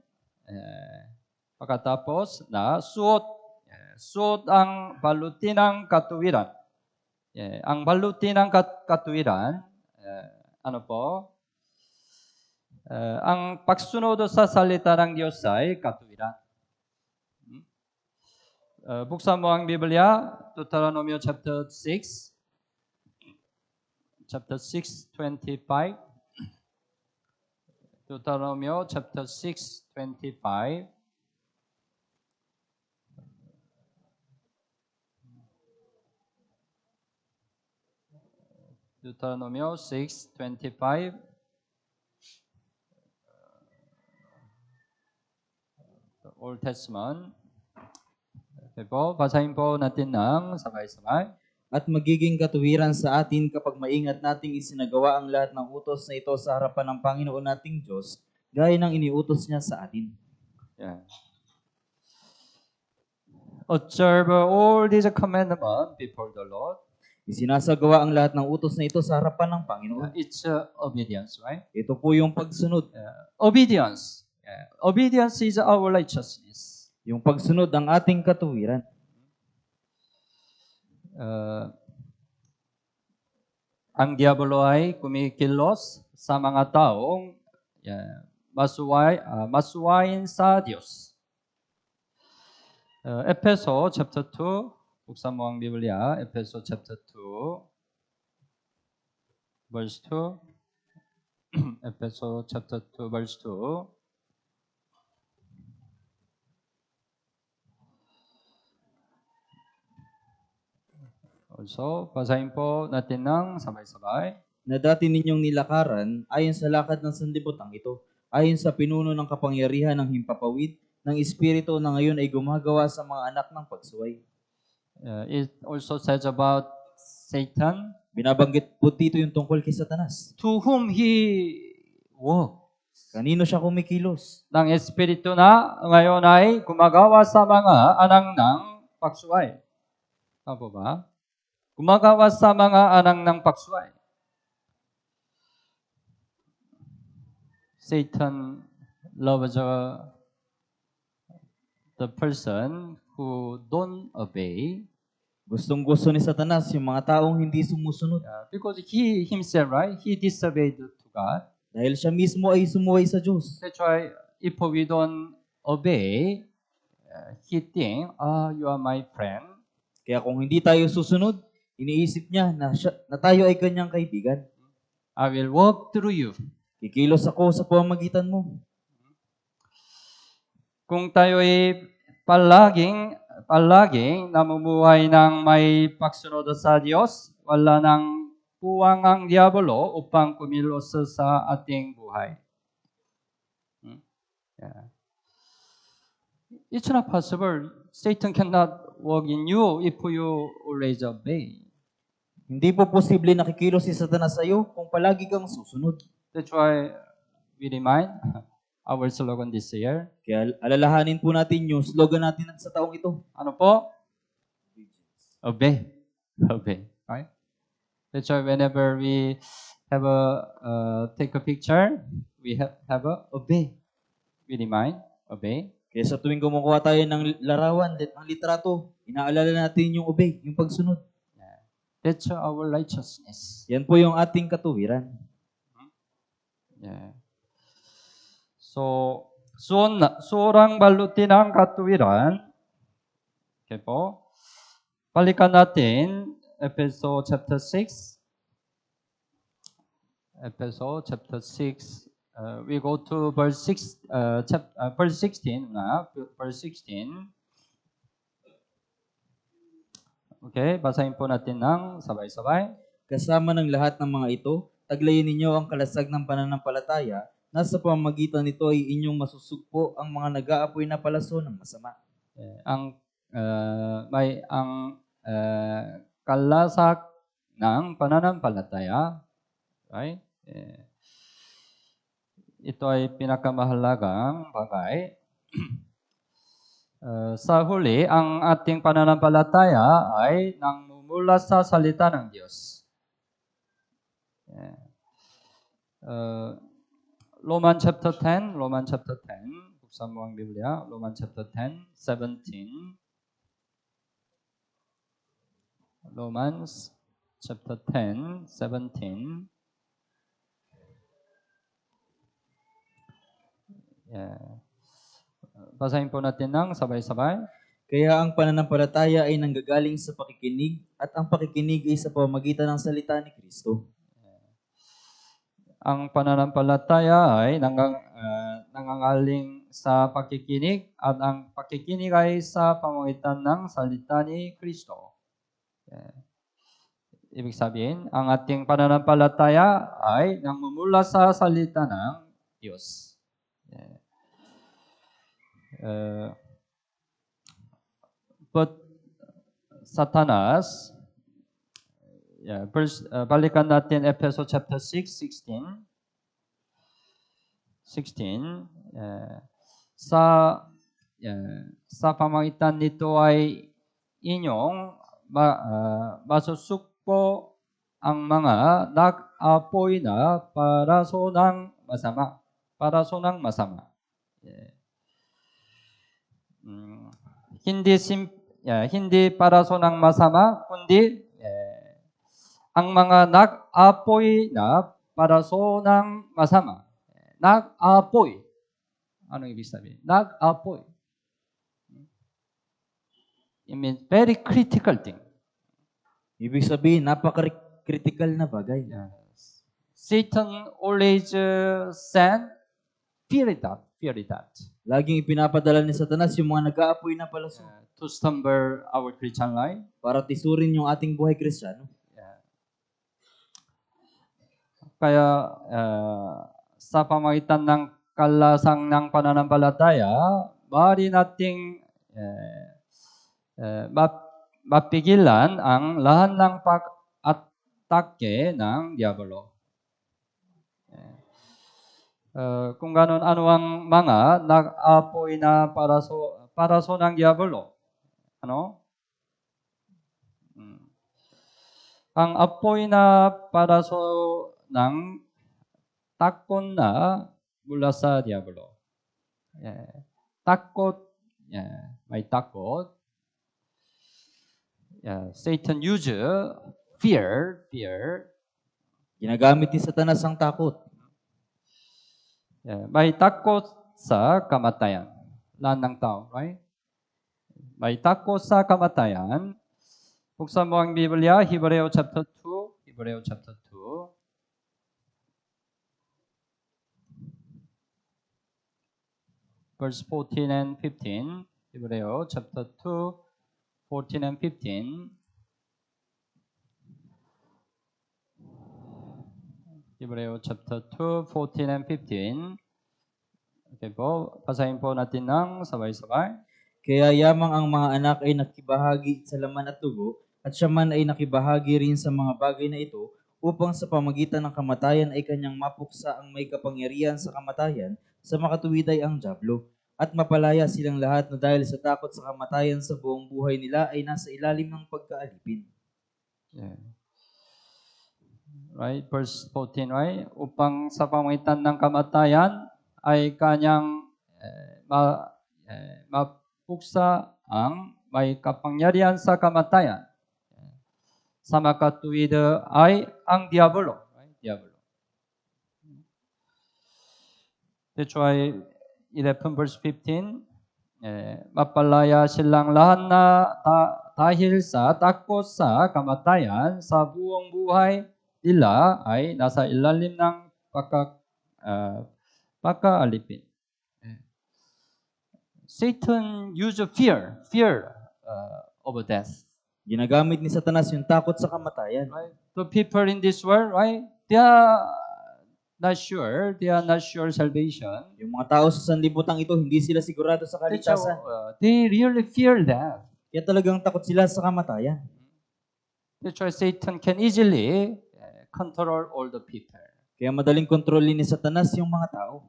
Speaker 1: Pagkatapos na suot ang baluti ng katuwiran. Ang baluti ng katuwiran, ano po? Ang pagsunod sa salita ng Diyos ay katuwiran. Buksan mo ang Biblia, Deuteronomy chapter 6. Chapter 6:25. Deuteronomy chapter 6:25. Deuteronomy 6:25. The Old Testament. Okay po, basahin po natin ng sabay-sabay.
Speaker 2: At magiging katuwiran sa atin kapag maingat nating isinagawa ang lahat ng utos na ito sa harapan ng Panginoon nating Diyos, gaya ng iniutos niya sa atin.
Speaker 1: Yeah. Observe all these commandments before the Lord.
Speaker 2: Isinasagawa ang lahat ng utos na ito sa harapan ng Panginoon.
Speaker 1: It's obedience, right?
Speaker 2: Ito po yung pagsunod.
Speaker 1: Obedience. Obedience is our righteousness.
Speaker 2: Yung pagsunod ang ating katuwiran.
Speaker 1: Ang diablo ay kumikilos sa mga taong masuwayin sa Diyos. Efeso chapter 2, buksan mo ang Biblia, Efeso chapter 2, verse 2. Efeso chapter 2, verse 2. Also, basahin po natin ng sabay-sabay.
Speaker 2: Na dati ninyong nilakaran ayon sa lakad ng sanlibutan ito, ayon sa pinuno ng kapangyarihan ng himpapawid, ng Espiritu na ngayon ay gumagawa sa mga anak ng pagsuway.
Speaker 1: It also says about Satan,
Speaker 2: Binabanggit po dito yung tungkol kay Satanas.
Speaker 1: to whom he works.
Speaker 2: Kanino siya kumikilos?
Speaker 1: Ng Espiritu na ngayon ay gumagawa sa mga anak ng pagsuway. Tama po ba? Gumagawa sa mga anak ng pagsuway. Satan loves the person who don't obey.
Speaker 2: Gustong-gusto ni Satanas yung mga taong hindi sumusunod.
Speaker 1: Because he himself, right? He disobeyed to God.
Speaker 2: Dahil siya mismo ay sumuway sa Diyos.
Speaker 1: That's why if we don't obey, he think, you are my friend.
Speaker 2: Kaya kung hindi tayo susunod, iniisip niya na tayo ay kanyang kaibigan.
Speaker 1: I will walk through you.
Speaker 2: Kikilos ako sa pamamagitan mo.
Speaker 1: Kung tayo ay palaging namumuhay ng may pagsunod sa Diyos, wala nang puwang ang diablo upang kumilos sa ating buhay. Yeah. It's not possible. Satan cannot work in you if you always obey.
Speaker 2: Hindi po posible nakikilos si Satanas sa iyo kung palagi kang susunod.
Speaker 1: That's why we remind our slogan this year.
Speaker 2: Kaya alalahanin po natin yung slogan natin sa taong ito.
Speaker 1: Ano po? Obey. Obey. Right? That's why whenever we have a take a picture, we have a obey. We remind, obey.
Speaker 2: Kaya sa tuwing kumukuha tayo ng larawan, ng litrato, inaalala natin yung obey, yung pagsunod.
Speaker 1: That's our righteousness.
Speaker 2: Yan po yung ating katuwiran.
Speaker 1: Yeah. So, suorang balutin ang katuwiran. Okay po. Balikan natin, Efeso chapter 6. Efeso chapter 6. We go to verse 16 na. Verse 16. Okay, basahin po natin ng sabay-sabay.
Speaker 2: Kasama ng lahat ng mga ito, taglayin ninyo ang kalasag ng pananampalataya na sa pamamagitan nito ay inyong masusugpo ang mga nag-aapoy na palaso ng masama.
Speaker 1: Ang kalasag ng pananampalataya, right? Ito ay pinakamahalagang bagay. Sa huli, ang ating pananampalataya ay nangmumula sa salita ng Diyos. Roman chapter 10, buksan mo ang Biblia, Roman chapter 10, 17. Romans chapter 10, 17. Basahin po natin ng sabay-sabay.
Speaker 2: Kaya ang pananampalataya ay nanggagaling sa pakikinig at ang pakikinig ay sa pamamagitan ng salita ni Kristo.
Speaker 1: Ang pananampalataya ay nangangaling sa pakikinig at ang pakikinig ay sa pamamagitan ng salita ni Kristo. Ibig sabihin, ang ating pananampalataya ay nangmumula sa salita ng Diyos. But Satanas, balikan natin Efeso chapter 6, 16. Sa pamamagitan nito ay inyong masusugpo ang mga nag-apoy na paraso ng masama. Hindi paraso ng masama, kundi ang mga nag-apoy na paraso ng masama. Nag-apoy. Anong ibig sabihin? Nag-apoy. It means very critical thing.
Speaker 2: Ibig sabihin, napaka-critical na bagay.
Speaker 1: Satan always send fear that.
Speaker 2: Laging ipinapadala ni Satanas yung mga nag-aapoy na palaso.
Speaker 1: To stumble our Christian life.
Speaker 2: Para tisurin yung ating buhay Kristiyano.
Speaker 1: Kaya sa pamamagitan ng kalasang ng pananampalataya, maaari nating mapigilan ang lahat ng pag-atake ng Diablo. Kung ganon, ano ang mga nag-apoy na paraso ng Diablo? Ano? Ang apoy na paraso ng takot na mula sa Diablo. Takot, may takot. Satan uses fear.
Speaker 2: Ginagamit ni Satanas ang takot.
Speaker 1: May takot sa kamatayan. Lahat ng tao, right? May takot sa kamatayan. Buksan mo ang Biblia, Hebreo chapter 2. Verse 14 and 15. Hebreo chapter 2, 14 and 15. Hebreo chapter 2, 14 and 15. Okay po, basahin po natin ng sabay-sabay.
Speaker 2: Kaya yamang ang mga anak ay nakibahagi sa laman at dugo at siya man ay nakibahagi rin sa mga bagay na ito upang sa pamagitan ng kamatayan ay kanyang mapuksa ang may kapangyarihan sa kamatayan, sa makatuwid ay ang dyablo, at mapalaya silang lahat na dahil sa takot sa kamatayan sa buong buhay nila ay nasa ilalim ng pagkaalipin.
Speaker 1: Yeah. Right? Verse 14, right? Upang sa pamagitan ng kamatayan ay kanyang mapuksa ang may kapangyarihan sa kamatayan. Sa makatuwid ay ang diablo. Right? Diablo. That's why 11 verse 15, mapalaya silang lahat na dahil sa takot sa kamatayan sa buong buhay nila ay nasa ilalim ng pagkaalipin. Satan used fear of death.
Speaker 2: Ginagamit ni Satanas yung takot sa kamatayan.
Speaker 1: Right? The people in this world, right? They are not sure salvation.
Speaker 2: Yung mga tao sa sanlibutan ito, hindi sila sigurado sa kaligtasan.
Speaker 1: They really fear death.
Speaker 2: Kaya talagang takot sila sa kamatayan.
Speaker 1: That's why Satan can easily control all the people.
Speaker 2: Kaya madaling kontrolin ni Satanas yung mga tao.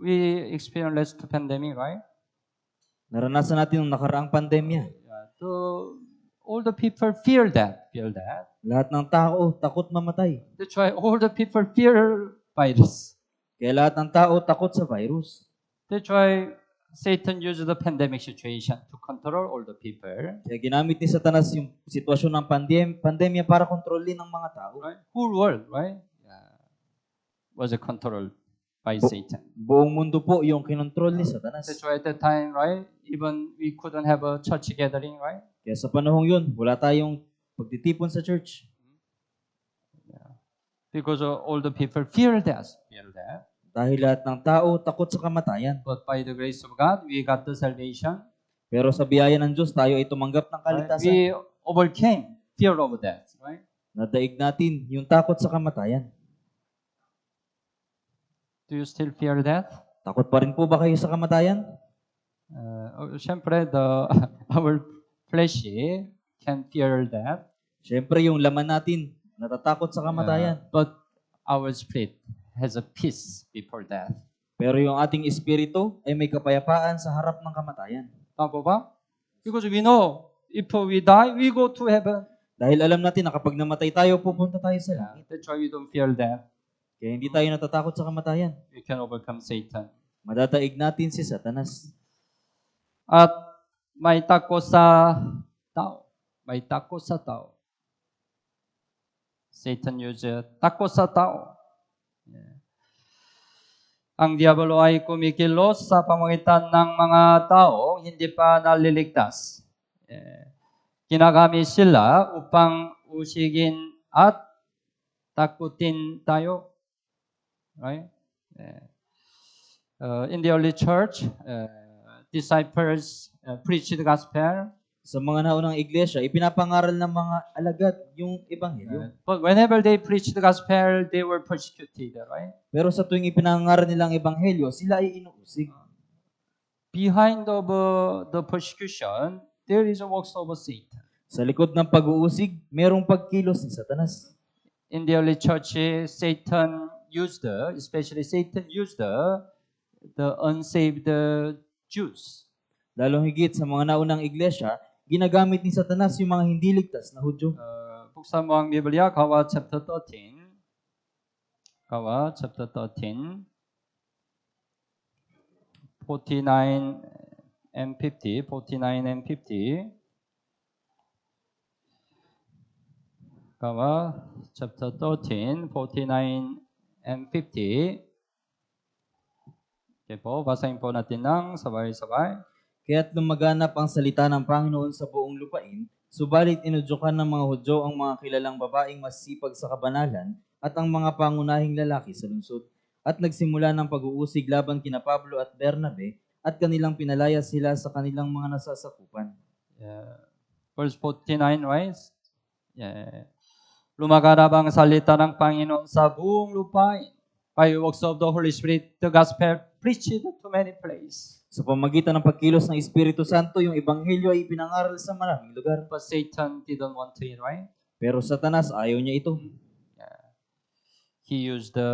Speaker 1: We experienced the pandemic, right?
Speaker 2: Naranasan natin yung nakaraang pandemya.
Speaker 1: So all the people fear that.
Speaker 2: Lahat ng tao takot mamatay.
Speaker 1: That's why all the people fear virus.
Speaker 2: Kaya lahat ng tao takot sa virus.
Speaker 1: That's why Satan used the pandemic situation to control all the people.
Speaker 2: Kaya ginamit ni Satanas yung sitwasyon ng pandemya para kontrolin ang mga tao.
Speaker 1: Right? Whole world, right? Was controlled by Satan.
Speaker 2: Buong mundo po yung kinontrol ni Satanas.
Speaker 1: That's why at that time, right? Even we couldn't have a church gathering, right?
Speaker 2: Kaya sa panahong yun, wala tayong pagtitipon sa church.
Speaker 1: Because all the people fear death.
Speaker 2: Dahil lahat ng tao takot sa kamatayan.
Speaker 1: But by the grace of God, we got the salvation.
Speaker 2: Pero sa biyaya ng Diyos, tayo ay tumanggap ng kaligtasan.
Speaker 1: We overcame fear of death, right?
Speaker 2: Nadaig natin yung takot sa kamatayan.
Speaker 1: Do you still fear death?
Speaker 2: Takot pa rin po ba kayo sa kamatayan?
Speaker 1: Siyempre, our flesh can fear death.
Speaker 2: Siyempre, yung laman natin, natatakot sa kamatayan.
Speaker 1: But our spirit has a peace before death.
Speaker 2: Pero yung ating espiritu ay may kapayapaan sa harap ng kamatayan.
Speaker 1: Tama ba? Because we know, if we die, we go to heaven.
Speaker 2: Dahil alam natin na kapag namatay tayo, pupunta tayo sa langit.
Speaker 1: That's why we don't fear death.
Speaker 2: Kaya hindi tayo natatakot sa kamatayan.
Speaker 1: We can overcome Satan.
Speaker 2: Madadaig natin si Satanas.
Speaker 1: At may takot sa tao. May takot sa tao. Satan uses takot sa tao. Ang diablo ay kumikilos sa pamamagitan ng mga tao hindi pa naliligtas. Ginagamit sila upang usigin at takutin tayo. Right? In the early church, disciples preached the gospel.
Speaker 2: Sa mga naunang iglesia, ipinapangaral ng mga alagad yung ebanghelyo.
Speaker 1: But whenever they preached the gospel, they were persecuted, right?
Speaker 2: Pero sa tuwing ipinangaral nilang ebanghelyo, sila ay inuusig.
Speaker 1: Behind of the persecution, there is a works of Satan.
Speaker 2: Sa likod ng pag-uusig, merong pagkilos ni Satanas.
Speaker 1: In the early church, Satan used the unsaved Jews.
Speaker 2: Lalong higit sa mga naunang iglesia, ginagamit ni Satanas yung mga hindi ligtas na Hudyo.
Speaker 1: Buksan mo ang Biblia, Gawa chapter 13. Gawa chapter 13. 49 and 50. 49 and 50. Gawa chapter 13, 49 and 50. Okay po, basahin po natin ng sabay-sabay.
Speaker 2: Kaya't lumaganap ang salita ng Panginoon sa buong lupain, subalit inudyukan ng mga Hudyo ang mga kilalang babaeng masipag sa kabanalan at ang mga pangunahing lalaki sa lungsod. At nagsimula ng pag-uusig laban kina Pablo at Bernabe at kanilang pinalaya sila sa kanilang mga nasasakupan.
Speaker 1: Verse 49, right? Lumaganap ang salita ng Panginoon sa buong lupain. by works of the Holy Spirit, the gospel preached to many places.
Speaker 2: Sa pamagitan ng pagkilos ng Espiritu Santo, yung ebanghelyo ay ipinangaral sa maraming lugar.
Speaker 1: But Satan didn't want it, right?
Speaker 2: Pero Satanas, ayaw niya ito.
Speaker 1: He used the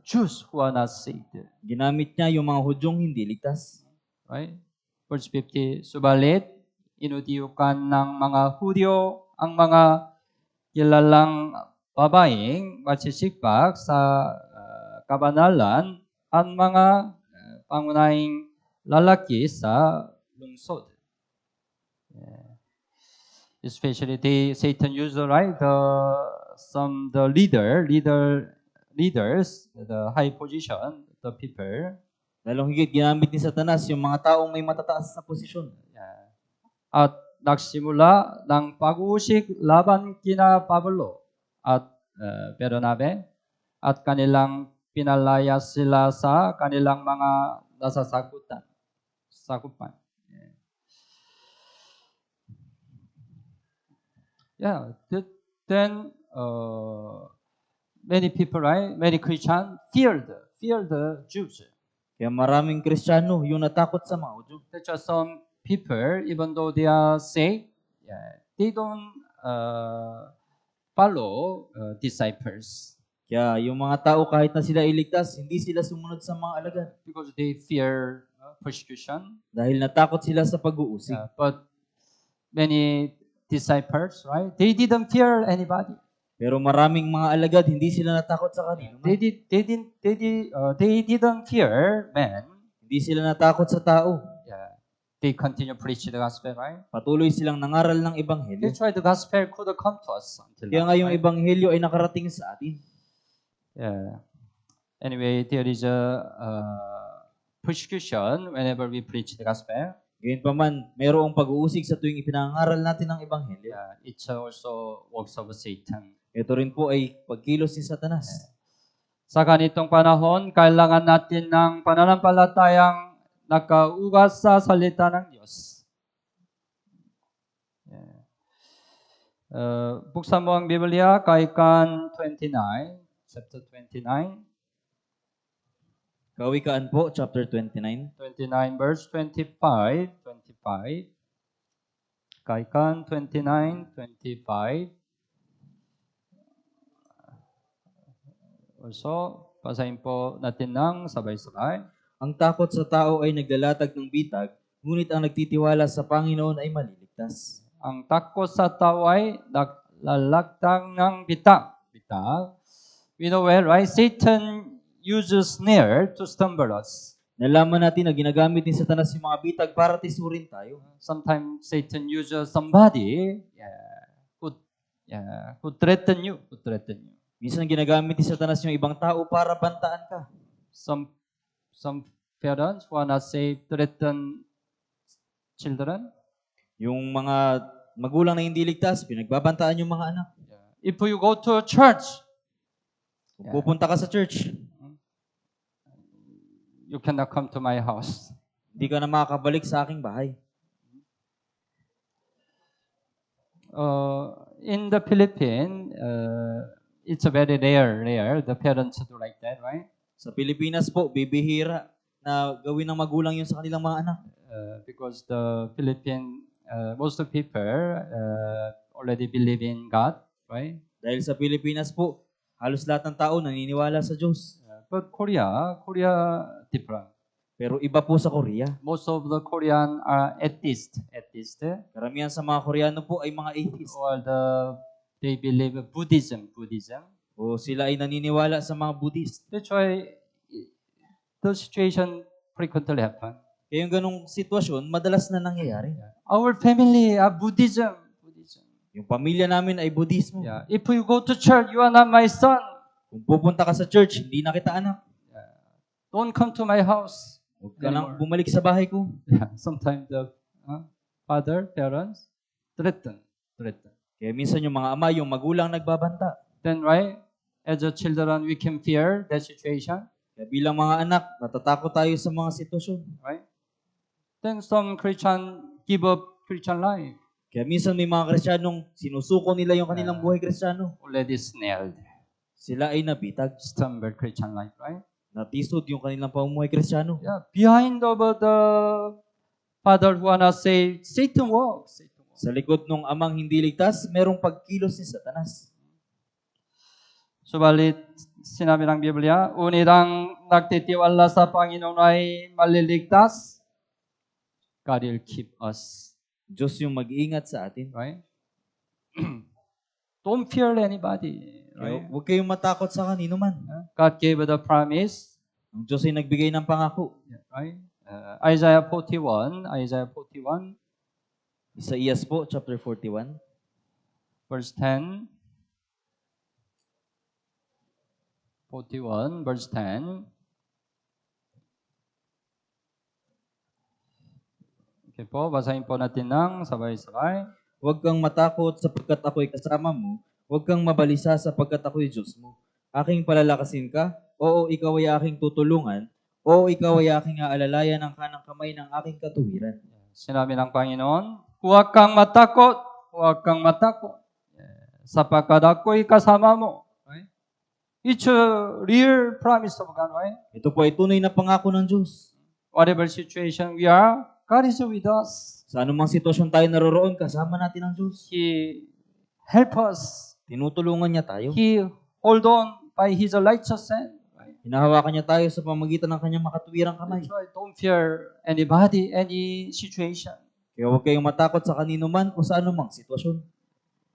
Speaker 1: Jews who are not saved,
Speaker 2: Ginamit niya yung mga Hudyong hindi ligtas.
Speaker 1: right? Verse 50, subalit, inudiyukan ng mga Hudyo ang mga kilalang babaeng magsisikbak sa kabanalan at mga pangunahing lalaki sa lungsod. Especially Satan used, right, the leaders, the high position, the people.
Speaker 2: Lalong higit, ginamit ni Satanas yung mga taong may matataas na posisyon.
Speaker 1: At nagsimula ng pag-uusig laban kina Pablo at Bernabe at kanilang pinalaya sila sa kanilang mga sakupan. Then many people, right? Many Christians feared the Jews.
Speaker 2: Kaya maraming Kristiyano yung natakot sa mga Hudyo.
Speaker 1: There are some people, even though they are saved, they don't follow disciples
Speaker 2: Kaya yung mga tao kahit na sila iligtas, hindi sila sumunod sa mga alagad.
Speaker 1: because they fear persecution.
Speaker 2: Dahil natakot sila sa pag-uusig.
Speaker 1: But many disciples, right? They didn't fear anybody.
Speaker 2: Pero maraming mga alagad, hindi sila natakot sa kanino.
Speaker 1: They didn't fear men.
Speaker 2: Hindi sila natakot sa tao.
Speaker 1: They continue preaching the gospel, right?
Speaker 2: Patuloy silang nangaral ng ebanghelyo.
Speaker 1: That's why the gospel could come to us until
Speaker 2: Kaya
Speaker 1: now,
Speaker 2: nga yung
Speaker 1: right?
Speaker 2: ebanghelyo ay nakarating sa atin.
Speaker 1: Anyway, there is a persecution whenever we preach the gospel.
Speaker 2: Gayunpaman, mayroong pag-uusig sa tuwing ipinangaral natin ng ebanghelyo.
Speaker 1: It's also works of Satan.
Speaker 2: Ito rin po ay pagkilos ni Satanas.
Speaker 1: Sa ganitong panahon, kailangan natin ng pananampalatayang nakaugat sa salita ng Diyos. Buksan mo ang Biblia kay Kan 29, chapter 29.
Speaker 2: Kawikaan po, chapter 29.
Speaker 1: 29 verse 25. Kay Kan 29, 25. Also, basahin po natin ng sabay-sabay.
Speaker 2: Ang takot sa tao ay naglalatag ng bitag, ngunit ang nagtitiwala sa Panginoon ay maliligtas.
Speaker 1: Ang takot sa tao ay naglalagtang ng bitag. We know well, right? Satan uses snare to stumble us.
Speaker 2: Nalaman natin na ginagamit ni Satanas yung mga bitag para tisurin tayo.
Speaker 1: Sometimes Satan uses somebody who threaten you.
Speaker 2: Minsan ginagamit ni Satanas yung ibang tao para bantaan ka.
Speaker 1: Some parents who are not saved threaten children.
Speaker 2: Yung mga magulang na hindi ligtas, pinagbabantaan yung mga anak.
Speaker 1: If you go to a church,
Speaker 2: Kung pupunta ka sa church,
Speaker 1: you cannot come to my house.
Speaker 2: hindi ka na makakabalik sa aking bahay.
Speaker 1: In the Philippines, it's a very rare. The parents do like that, right?
Speaker 2: Sa Pilipinas po, bibihira na gawin ng magulang yun sa kanilang mga anak.
Speaker 1: Because the most of people already believe in God, right?
Speaker 2: Dahil sa Pilipinas po, halos lahat ng tao naniniwala sa Diyos.
Speaker 1: But Korea different.
Speaker 2: Pero iba po sa Korea.
Speaker 1: Most of the Korean are atheists.
Speaker 2: Karamihan sa mga Koreano po ay mga atheist.
Speaker 1: Or they believe Buddhism.
Speaker 2: O sila ay naniniwala sa mga Buddhist.
Speaker 1: That's why the situation frequently happen.
Speaker 2: Kaya yung ganong sitwasyon, madalas na nangyayari.
Speaker 1: Our family are Buddhism.
Speaker 2: Yung pamilya namin ay Buddhismo.
Speaker 1: If you go to church, you are not my son.
Speaker 2: Kung pupunta ka sa church, hindi na kita anak.
Speaker 1: Don't come to my house.
Speaker 2: Huwag ka lang bumalik sa bahay ko.
Speaker 1: Sometimes the parents threaten.
Speaker 2: Kaya minsan yung mga ama, yung magulang nagbabanta.
Speaker 1: Then, right, as a children, we can fear that situation.
Speaker 2: Kaya bilang mga anak, natatakot tayo sa mga sitwasyon.
Speaker 1: Right? Then some Christian give up Christian life.
Speaker 2: Kaya minsan may mga Kristiyanong sinusuko nila yung kanilang buhay Kristiyano.
Speaker 1: Already snared.
Speaker 2: Sila ay nabitag.
Speaker 1: stumbled Christian life, right?
Speaker 2: Natisod yung kanilang pamumuhay Kristiyano.
Speaker 1: Yeah, behind of the father who wanna say, Satan works. Satan works.
Speaker 2: Sa likod ng amang hindi ligtas, merong pagkilos ni Satanas.
Speaker 1: Subalit, sinabi ng Biblia, unirang nagtitiwala sa Panginoon ay maliligtas, God will keep us,
Speaker 2: Diyos yung mag-iingat sa atin.
Speaker 1: right? Don't fear anybody,
Speaker 2: Kaya
Speaker 1: right?
Speaker 2: huwag kayong matakot sa kanino man.
Speaker 1: God gave the promise,
Speaker 2: Ang Diyos ay nagbigay ng pangako.
Speaker 1: right? Isaiah 41,
Speaker 2: Isaías po, chapter 41.
Speaker 1: verse 10. 41, verse 10. Okay po, basahin po natin ng sabay-sabay.
Speaker 2: Huwag kang matakot sapagkat ako'y kasama mo. Huwag kang mabalisa sapagkat ako'y Diyos mo. Aking palalakasin ka. Oo, ikaw ay aking tutulungan. Oo, ikaw ay aking aalalayan ng kanang kamay ng aking katuwiran.
Speaker 1: Sinabi ng Panginoon, huwag kang matakot, huwag kang matakot. Sapagkat ako'y kasama mo. Right? It's a real promise of God, right?
Speaker 2: Ito po ay tunay na pangako ng Diyos.
Speaker 1: Whatever situation we are, God is with us.
Speaker 2: Sa anumang sitwasyon tayo naroroon, kasama natin ang Diyos.
Speaker 1: He help us.
Speaker 2: Tinutulungan niya tayo.
Speaker 1: He hold on by His righteous hand. Right?
Speaker 2: Hinahawakan niya tayo sa pamamagitan ng kanyang makatuwirang kamay.
Speaker 1: That's why don't fear anybody, any situation.
Speaker 2: Kaya huwag kayong matakot sa kanino man o sa anumang sitwasyon.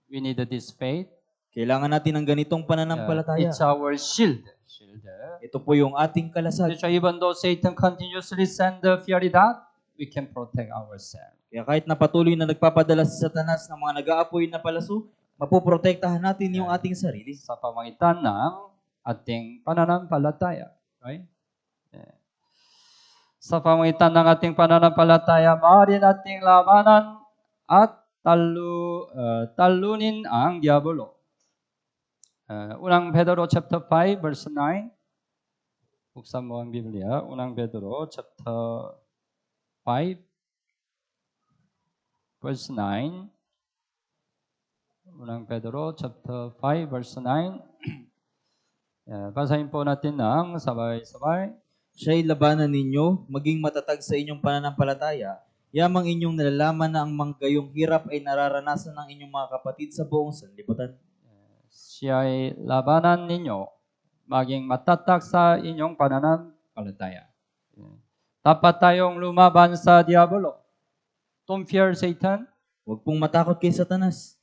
Speaker 1: We need this faith.
Speaker 2: Kailangan natin ng ganitong pananampalataya.
Speaker 1: It's our shield.
Speaker 2: Ito po yung ating kalasag.
Speaker 1: So even though Satan continuously send the fiery dart, we can protect ourselves.
Speaker 2: Kaya kahit na patuloy na nagpapadala si Satanas ng mga nag-aapoy na palaso, mapoprotektahan natin yung ating sarili.
Speaker 1: Sa pamagitan ng ating pananampalataya. Right? Yeah. Sa pamagitan ng ating pananampalataya, maaari nating labanan at talunin ang diablo. Unang Pedro chapter 5 verse 9. Buksan mo ang Biblia. Unang Pedro chapter 5 verse 9. Unang Pedro chapter 5 verse 9. Basahin po natin ng sabay-sabay.
Speaker 2: Siya'y labanan ninyo, maging matatag sa inyong pananampalataya. Yamang inyong nalalaman na ang manggayong hirap ay nararanasan ng inyong mga kapatid sa buong sanlibutan.
Speaker 1: Siya'y labanan ninyo, maging matatag sa inyong pananampalataya. Dapat tayong lumaban sa diablo. Don't fear Satan.
Speaker 2: Huwag pong matakot kay Satanas.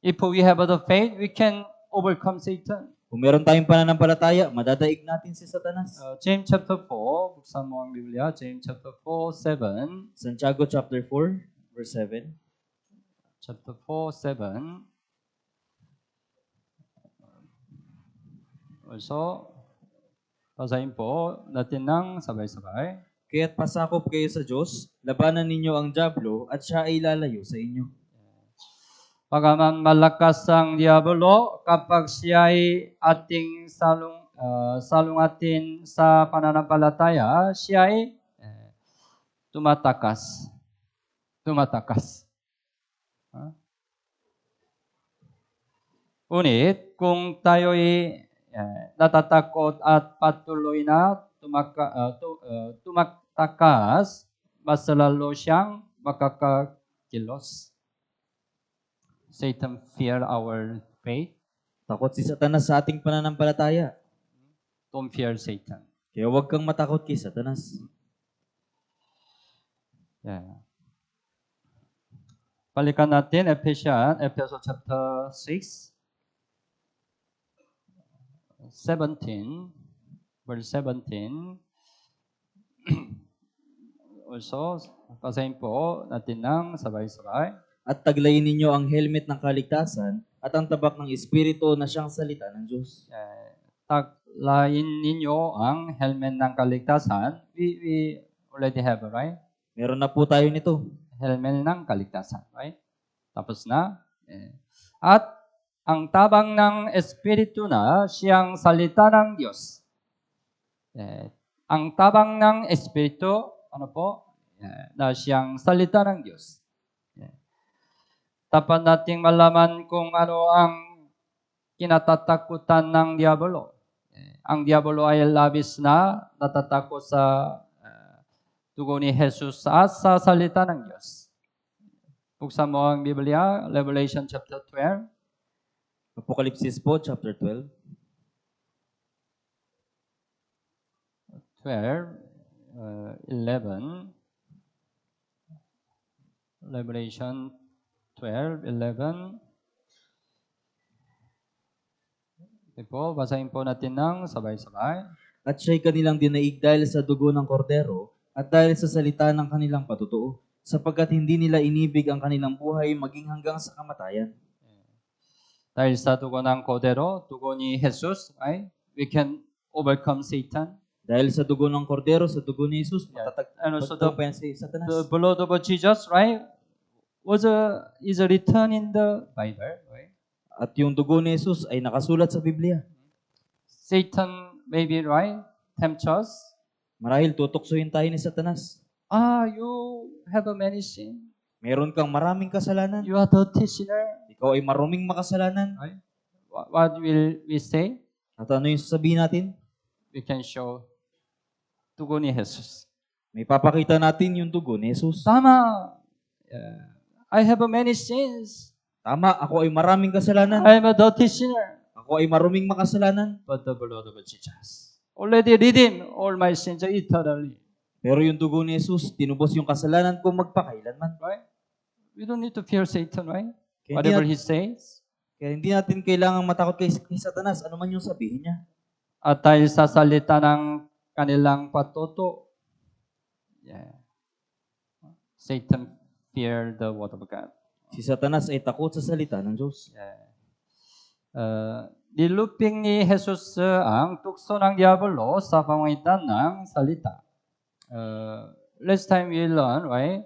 Speaker 1: If we have the faith, we can overcome Satan.
Speaker 2: Kung meron tayong pananampalataya, madadaig natin si Satanas.
Speaker 1: James chapter 4, buksan mo ang Biblia. James chapter 4, 7.
Speaker 2: Santiago chapter 4, verse 7.
Speaker 1: Chapter 4, 7. Also, basahin po natin ng sabay-sabay.
Speaker 2: Kaya't pasakop kayo sa Diyos, labanan ninyo ang diablo at siya ay lalayo sa inyo.
Speaker 1: Bagaman malakas ang diablo, kapag siya ay ating salungatin sa pananampalataya, siya ay tumatakas. Tumatakas. Ngunit, kung tayo ay natatakot at patuloy na tumatakas, mas lalo siyang makakakilos. Satan fear our faith.
Speaker 2: Takot si Satanas sa ating pananampalataya.
Speaker 1: Don't fear Satan.
Speaker 2: Kaya huwag kang matakot kay Satanas.
Speaker 1: Yeah. Balikan natin Ephesians chapter 6. 17, verse 17. Also, basahin po natin ng sabay-sabay.
Speaker 2: At taglayin ninyo ang helmet ng kaligtasan at ang tabak ng Espiritu na siyang salita ng Diyos.
Speaker 1: Taglayin ninyo ang helmet ng kaligtasan. We already have, right?
Speaker 2: Meron na po tayo nito.
Speaker 1: Helmet ng kaligtasan, right? Tapos na. At ang tabang ng Espiritu na siyang salita ng Diyos. Ang tabang ng Espiritu, ano po? Na siyang salita ng Diyos. Dapat nating malaman kung ano ang kinatatakutan ng diabolo. Ang diabolo ay labis na natatakot sa dugo ni Jesus at sa salita ng Diyos. Buksan mo ang Biblia, Revelation chapter 12.
Speaker 2: Apokalipsis po, chapter 12.
Speaker 1: 11. Revelation 12:11. Okay po, basahin po natin ng sabay-sabay.
Speaker 2: At siya'y kanilang dinaig dahil sa dugo ng kordero at dahil sa salita ng kanilang patutuo, sapagkat hindi nila inibig ang kanilang buhay maging hanggang sa kamatayan.
Speaker 1: Dahil sa dugo ng kordero, dugo ni Jesus, right? We can overcome Satan.
Speaker 2: Dahil sa dugo ng kordero, sa dugo ni Jesus,
Speaker 1: And also the
Speaker 2: matatagumpayan si Satanas.
Speaker 1: blood of Jesus, right? Is written in the Bible, right?
Speaker 2: At yung dugo ni Jesus ay nakasulat sa Biblia.
Speaker 1: Satan maybe, right? Tempt us.
Speaker 2: Marahil tutuksohin tayo ni Satanas.
Speaker 1: You have a many sin.
Speaker 2: Meron kang maraming kasalanan.
Speaker 1: You are dirty sinner.
Speaker 2: Ikaw ay maruming makasalanan.
Speaker 1: Right? What will we say?
Speaker 2: At ano yung sasabihin natin?
Speaker 1: We can show dugo ni Jesus.
Speaker 2: May papakita natin yung dugo ni Jesus.
Speaker 1: Tama. I have a many sins.
Speaker 2: Tama, ako ay maraming kasalanan.
Speaker 1: I am a dirty sinner.
Speaker 2: Ako ay maruming makasalanan.
Speaker 1: But the blood of Jesus already redeemed all my sins eternally.
Speaker 2: Pero yung dugo ni Jesus, tinubos yung kasalanan ko magpakailanman.
Speaker 1: Right? We don't need to fear Satan, right?
Speaker 2: Kaya
Speaker 1: Whatever he says.
Speaker 2: hindi natin kailangang matakot kay Satanas, ano man yung sabihin niya.
Speaker 1: At dahil sa salita ng kanilang patuto, Satan feared the word of God.
Speaker 2: Si Satanas ay takot sa salita ng Diyos.
Speaker 1: Niluping ni Jesus ang tukso ng diabolo sa pamamagitan ng salita. Last time we learned, right?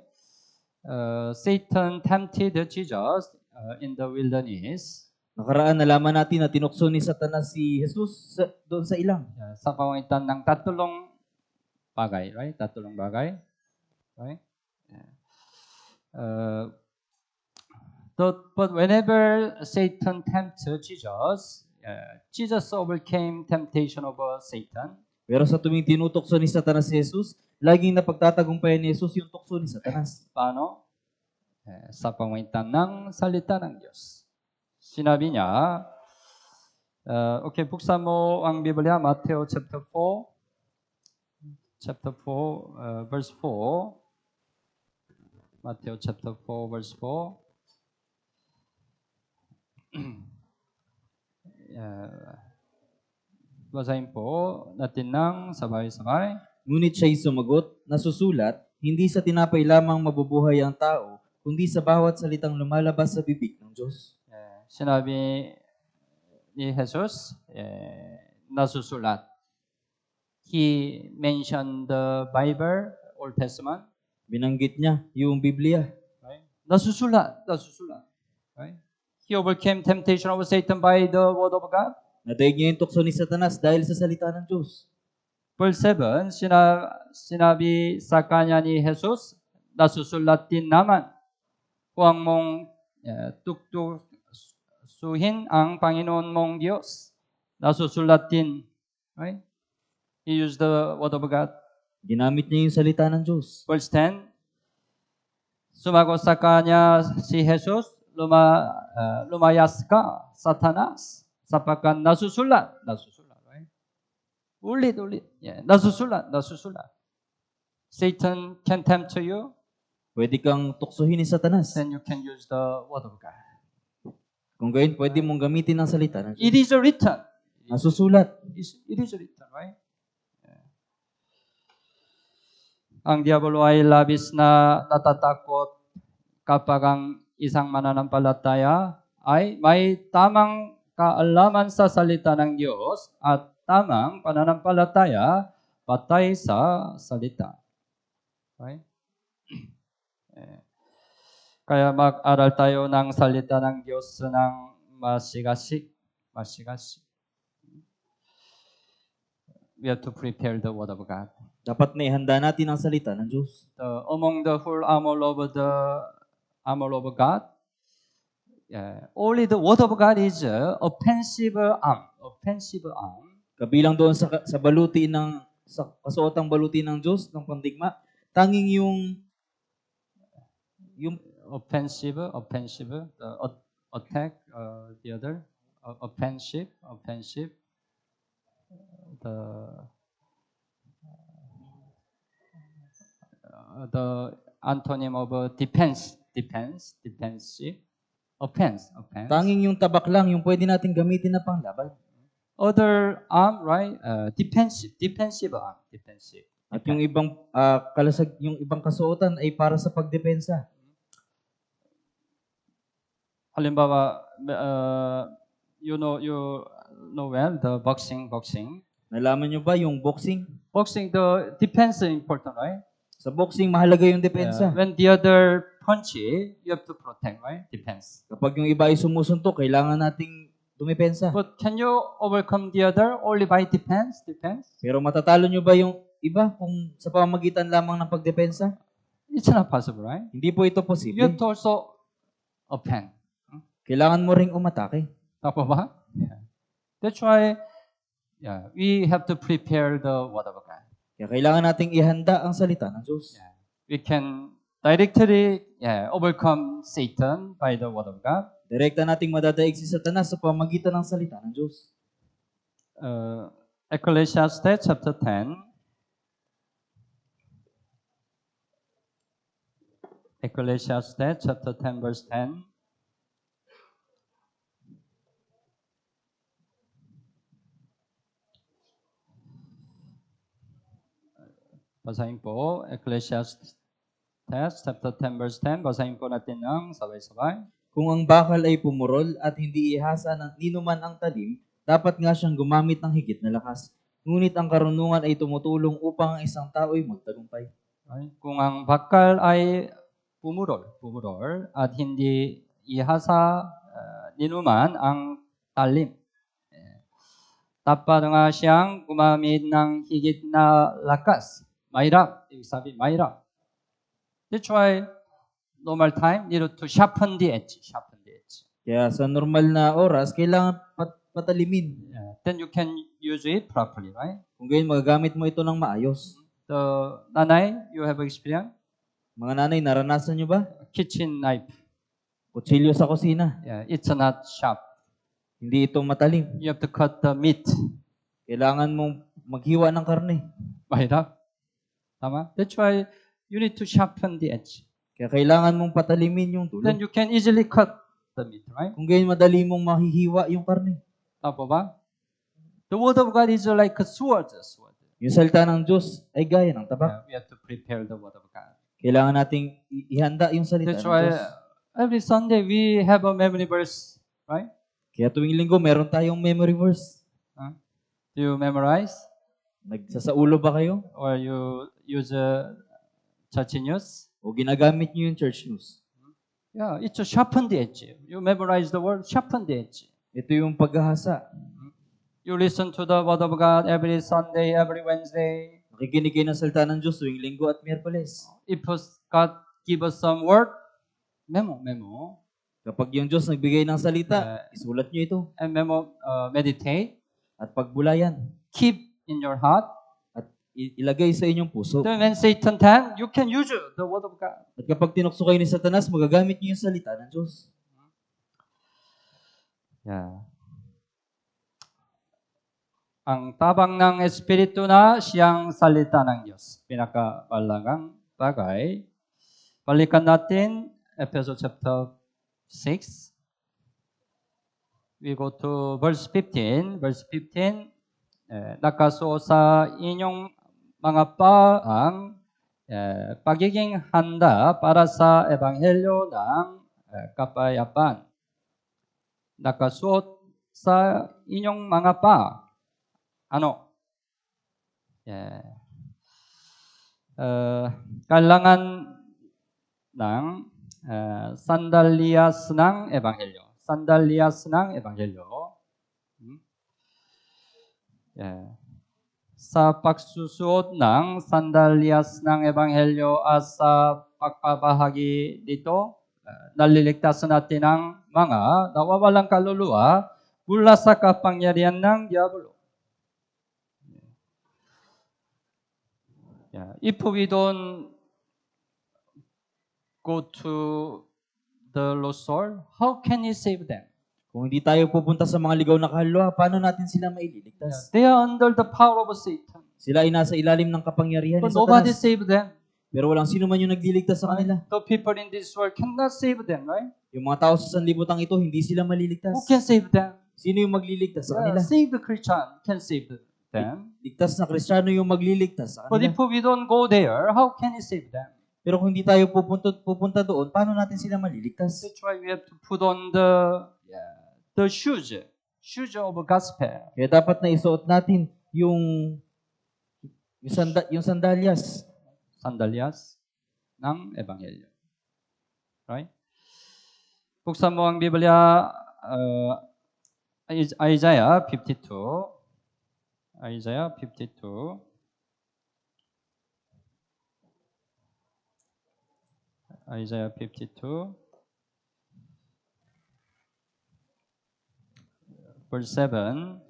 Speaker 1: Satan tempted Jesus in the wilderness.
Speaker 2: Nakaraan, nalaman natin na tinukso ni Satanas si Jesus doon sa ilang.
Speaker 1: Sa pamamagitan ng tatlong bagay, right? Tatlong bagay. Right? But whenever Satan tempted Jesus, Jesus overcame temptation of Satan.
Speaker 2: Pero sa tuwing tinutokso ni Satanas si Jesus, laging napagtatagumpayan ni Jesus yung tukso ni Satanas.
Speaker 1: Paano? Sa pamamagitan ng salita ng Diyos. Sinabi niya, okay, buksan mo ang Biblia, Matthew chapter 4. Chapter 4, verse 4. Matthew chapter 4, verse 4. Basahin po natin ng sabay-sabay.
Speaker 2: Ngunit siya'y sumagot, nasusulat, hindi sa tinapay lamang mabubuhay ang tao, kundi sa bawat salitang lumalabas sa bibig ng Diyos.
Speaker 1: Sinabi ni Jesus, nasusulat. He mentioned the Bible, Old Testament.
Speaker 2: Binanggit niya yung Biblia.
Speaker 1: Right? Nasusulat. Right? He overcame temptation of Satan by the word of God.
Speaker 2: Nadaig niya yung tukso ni Satanas dahil sa salita ng Diyos.
Speaker 1: Verse 7, sinabi sa kanya ni Jesus, nasusulat din naman, huwag mong tuktusuhin ang Panginoon mong Diyos. Nasusulat din. Right? He used the word of God.
Speaker 2: Ginamit niya yung salita ng Diyos.
Speaker 1: Verse 10, sumagot sa kanya si Jesus, lumayas ka, Satanas, sapagkat nasusulat. Right? Ulit. Nasusulat. Satan can tempt you,
Speaker 2: Pwede kang tuksohin ni Satanas.
Speaker 1: then you can use the word of God.
Speaker 2: Kung gayon, pwede mong gamitin ang salita ng Diyos.
Speaker 1: It is written.
Speaker 2: Nasusulat.
Speaker 1: It is written, right? Ang diabolo ay labis na natatakot kapag ang isang mananampalataya ay may tamang kaalaman sa salita ng Diyos at tamang pananampalataya patay sa salita. Right? Kaya mag-aral tayo ng salita ng Diyos ng masigasig. We have to prepare the Word of God.
Speaker 2: Dapat na ihanda natin ang salita ng Diyos.
Speaker 1: Among the full armor of God, only the word of God is offensive arm. Offensive arm.
Speaker 2: Kabilang doon sa baluti ng sa kasuotang baluti ng Diyos ng pandigma, tanging yung
Speaker 1: Offensive, the attack, the other, offensive, the antonym of defensive, offense.
Speaker 2: tanging yung tabak lang yung pwede nating gamitin na panglaban.
Speaker 1: Other arm, right? Defensive arm,
Speaker 2: At yung ibang yung ibang kasuotan ay para sa pagdepensa.
Speaker 1: 하림바바, you know well the boxing.
Speaker 2: Nalaman nyo ba yung boxing?
Speaker 1: Boxing, the defense is important, right?
Speaker 2: Sa boxing, mahalaga yung depensa.
Speaker 1: When the other punch, you have to protect, right? Defense.
Speaker 2: Kapag yung iba ay sumusuntok, kailangan nating dumepensa.
Speaker 1: But can you overcome the other only by defense?
Speaker 2: Pero matatalo nyo ba yung iba kung sa pamamagitan lamang ng pagdepensa?
Speaker 1: It's not possible, right?
Speaker 2: Hindi po ito
Speaker 1: You have
Speaker 2: posible.
Speaker 1: to also offend.
Speaker 2: Kailangan mo ring umatake.
Speaker 1: Tama ba? Yeah. That's why we have to prepare the word of God.
Speaker 2: Kaya kailangan nating ihanda ang salita ng Diyos.
Speaker 1: Yeah. We can directly overcome Satan by the word of God.
Speaker 2: Direkta nating madadaig si Satanas sa pamamagitan ng salita ng Diyos.
Speaker 1: Ecclesiastes chapter 10. Ecclesiastes chapter 10 verse 10. Basahin po, Ecclesiastes chapter 10 verse 10. Basahin po natin ng sabay-sabay.
Speaker 2: Kung ang bakal ay pumurol at hindi ihasa ng ninuman ang talim, dapat nga siyang gumamit ng higit na lakas. Ngunit ang karunungan ay tumutulong upang ang isang tao ay magtagumpay.
Speaker 1: Right? Kung ang bakal ay pumurol at hindi ihasa ninuman ang talim. Dapat nga siyang gumamit ng higit na lakas. Mahirap. Ibig sabihin, mahirap. That's why normal time need to sharpen the edge.
Speaker 2: Kaya sa normal na oras, kailangan patalimin.
Speaker 1: Then you can use it properly, right?
Speaker 2: Kung gayon, magagamit mo ito ng maayos.
Speaker 1: The nanay, you have experience?
Speaker 2: Mga nanay, naranasan nyo ba?
Speaker 1: Kitchen knife.
Speaker 2: Kutsilyo sa kusina.
Speaker 1: It's not sharp.
Speaker 2: Hindi ito matalim.
Speaker 1: You have to cut the meat.
Speaker 2: Kailangan mong maghiwa ng karne.
Speaker 1: Mahirap. Tama? That's why you need to sharpen the edge.
Speaker 2: Kaya kailangan mong patalimin yung dulo.
Speaker 1: Then you can easily cut the meat, right?
Speaker 2: Kung gayon, madali mong mahihiwa yung karne.
Speaker 1: Tama ba? The word of God is like a sword.
Speaker 2: Yung salita ng Diyos ay gaya ng tabak.
Speaker 1: We have to prepare the word of God.
Speaker 2: Kailangan nating ihanda yung salita
Speaker 1: That's
Speaker 2: ng
Speaker 1: why
Speaker 2: Diyos.
Speaker 1: every Sunday we have a memory verse, right?
Speaker 2: Kaya tuwing linggo, meron tayong memory verse.
Speaker 1: Do you memorize?
Speaker 2: Nagsasaulo ba kayo?
Speaker 1: Or you use church news?
Speaker 2: O ginagamit nyo yung church news?
Speaker 1: Yeah, it's a sharpen the edge. You memorize the word, sharpen the edge.
Speaker 2: Ito yung paghahasa.
Speaker 1: You listen to the word of God every Sunday, every Wednesday.
Speaker 2: Nakikinig kayo ng salita ng Diyos tuwing linggo at Miyerkules.
Speaker 1: If God give us some word, memo.
Speaker 2: Kapag yung Diyos nagbigay ng salita, isulat nyo ito.
Speaker 1: And meditate.
Speaker 2: At pagbulayan.
Speaker 1: Keep in your heart.
Speaker 2: At ilagay sa inyong puso.
Speaker 1: Then when Satan comes, you can use the word of God.
Speaker 2: At kapag tinukso kayo ni Satanas, magagamit nyo yung salita ng Diyos.
Speaker 1: Yeah. Ang tabang ng Espiritu na siyang salita ng Diyos. Pinakabalagang bagay. Balikan natin, Ephesians chapter 6. We go to verse 15. Verse 15, nakasuo sa inyong mga paang pagiging handa para sa ebanghelyo ng kapayapaan. Nakasuot sa inyong mga pa. Ano? Kailangan ng sandalias ng ebanghelyo. Sa pagsusuot ng sandalias ng ebanghelyo at sa pagpapahagi dito, naliligtas natin ang mga nawawalang kaluluwa mula sa kapangyarihan ng diablo. Yeah. If we don't go to the lost soul, how can He save them?
Speaker 2: Kung hindi tayo pupunta sa mga ligaw na kaluluwa, paano natin sila maililigtas?
Speaker 1: They are under the power of Satan.
Speaker 2: Sila ay nasa ilalim ng kapangyarihan
Speaker 1: But
Speaker 2: ni
Speaker 1: nobody
Speaker 2: Satanas.
Speaker 1: saved them.
Speaker 2: Pero walang sino man yung nagliligtas sa kanila.
Speaker 1: The people in this world cannot save them, right?
Speaker 2: Yung mga tao sa sanlibutan ito, hindi sila maliligtas.
Speaker 1: Who can save them?
Speaker 2: Sino yung magliligtas sa kanila?
Speaker 1: Save the Christian can save them.
Speaker 2: Ligtas na Kristiyano yung magliligtas sa
Speaker 1: But if
Speaker 2: kanila.
Speaker 1: we don't go there, how can He save them?
Speaker 2: Pero kung hindi tayo pupunta doon, paano natin sila maliligtas?
Speaker 1: That's why we have to put on the shoes of gospel.
Speaker 2: Kaya dapat na isuot natin yung sandalyas.
Speaker 1: Sandalyas ng Ebanghelyo. Right? Buksan mo ang Biblia, Isaiah 52. Isaiah 52. Isaiah 52. Verse 7.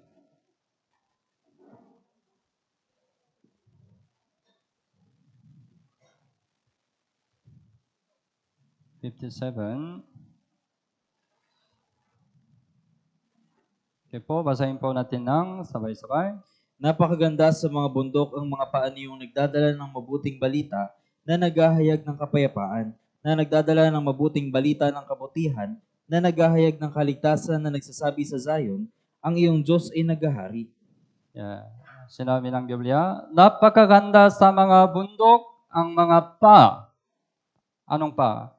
Speaker 1: Okay po, basahin po natin ng sabay-sabay.
Speaker 2: Napakaganda sa mga bundok ang mga paa niyong nagdadala ng mabuting balita na naghahayag ng kapayapaan, na nagdadala ng mabuting balita ng kabutihan, na naghahayag ng kaligtasan, na nagsasabi sa Zion, ang iyong Diyos ay naghahari.
Speaker 1: Yeah. Sinabi ng Biblia, napakaganda sa mga bundok ang mga paa. Anong paa?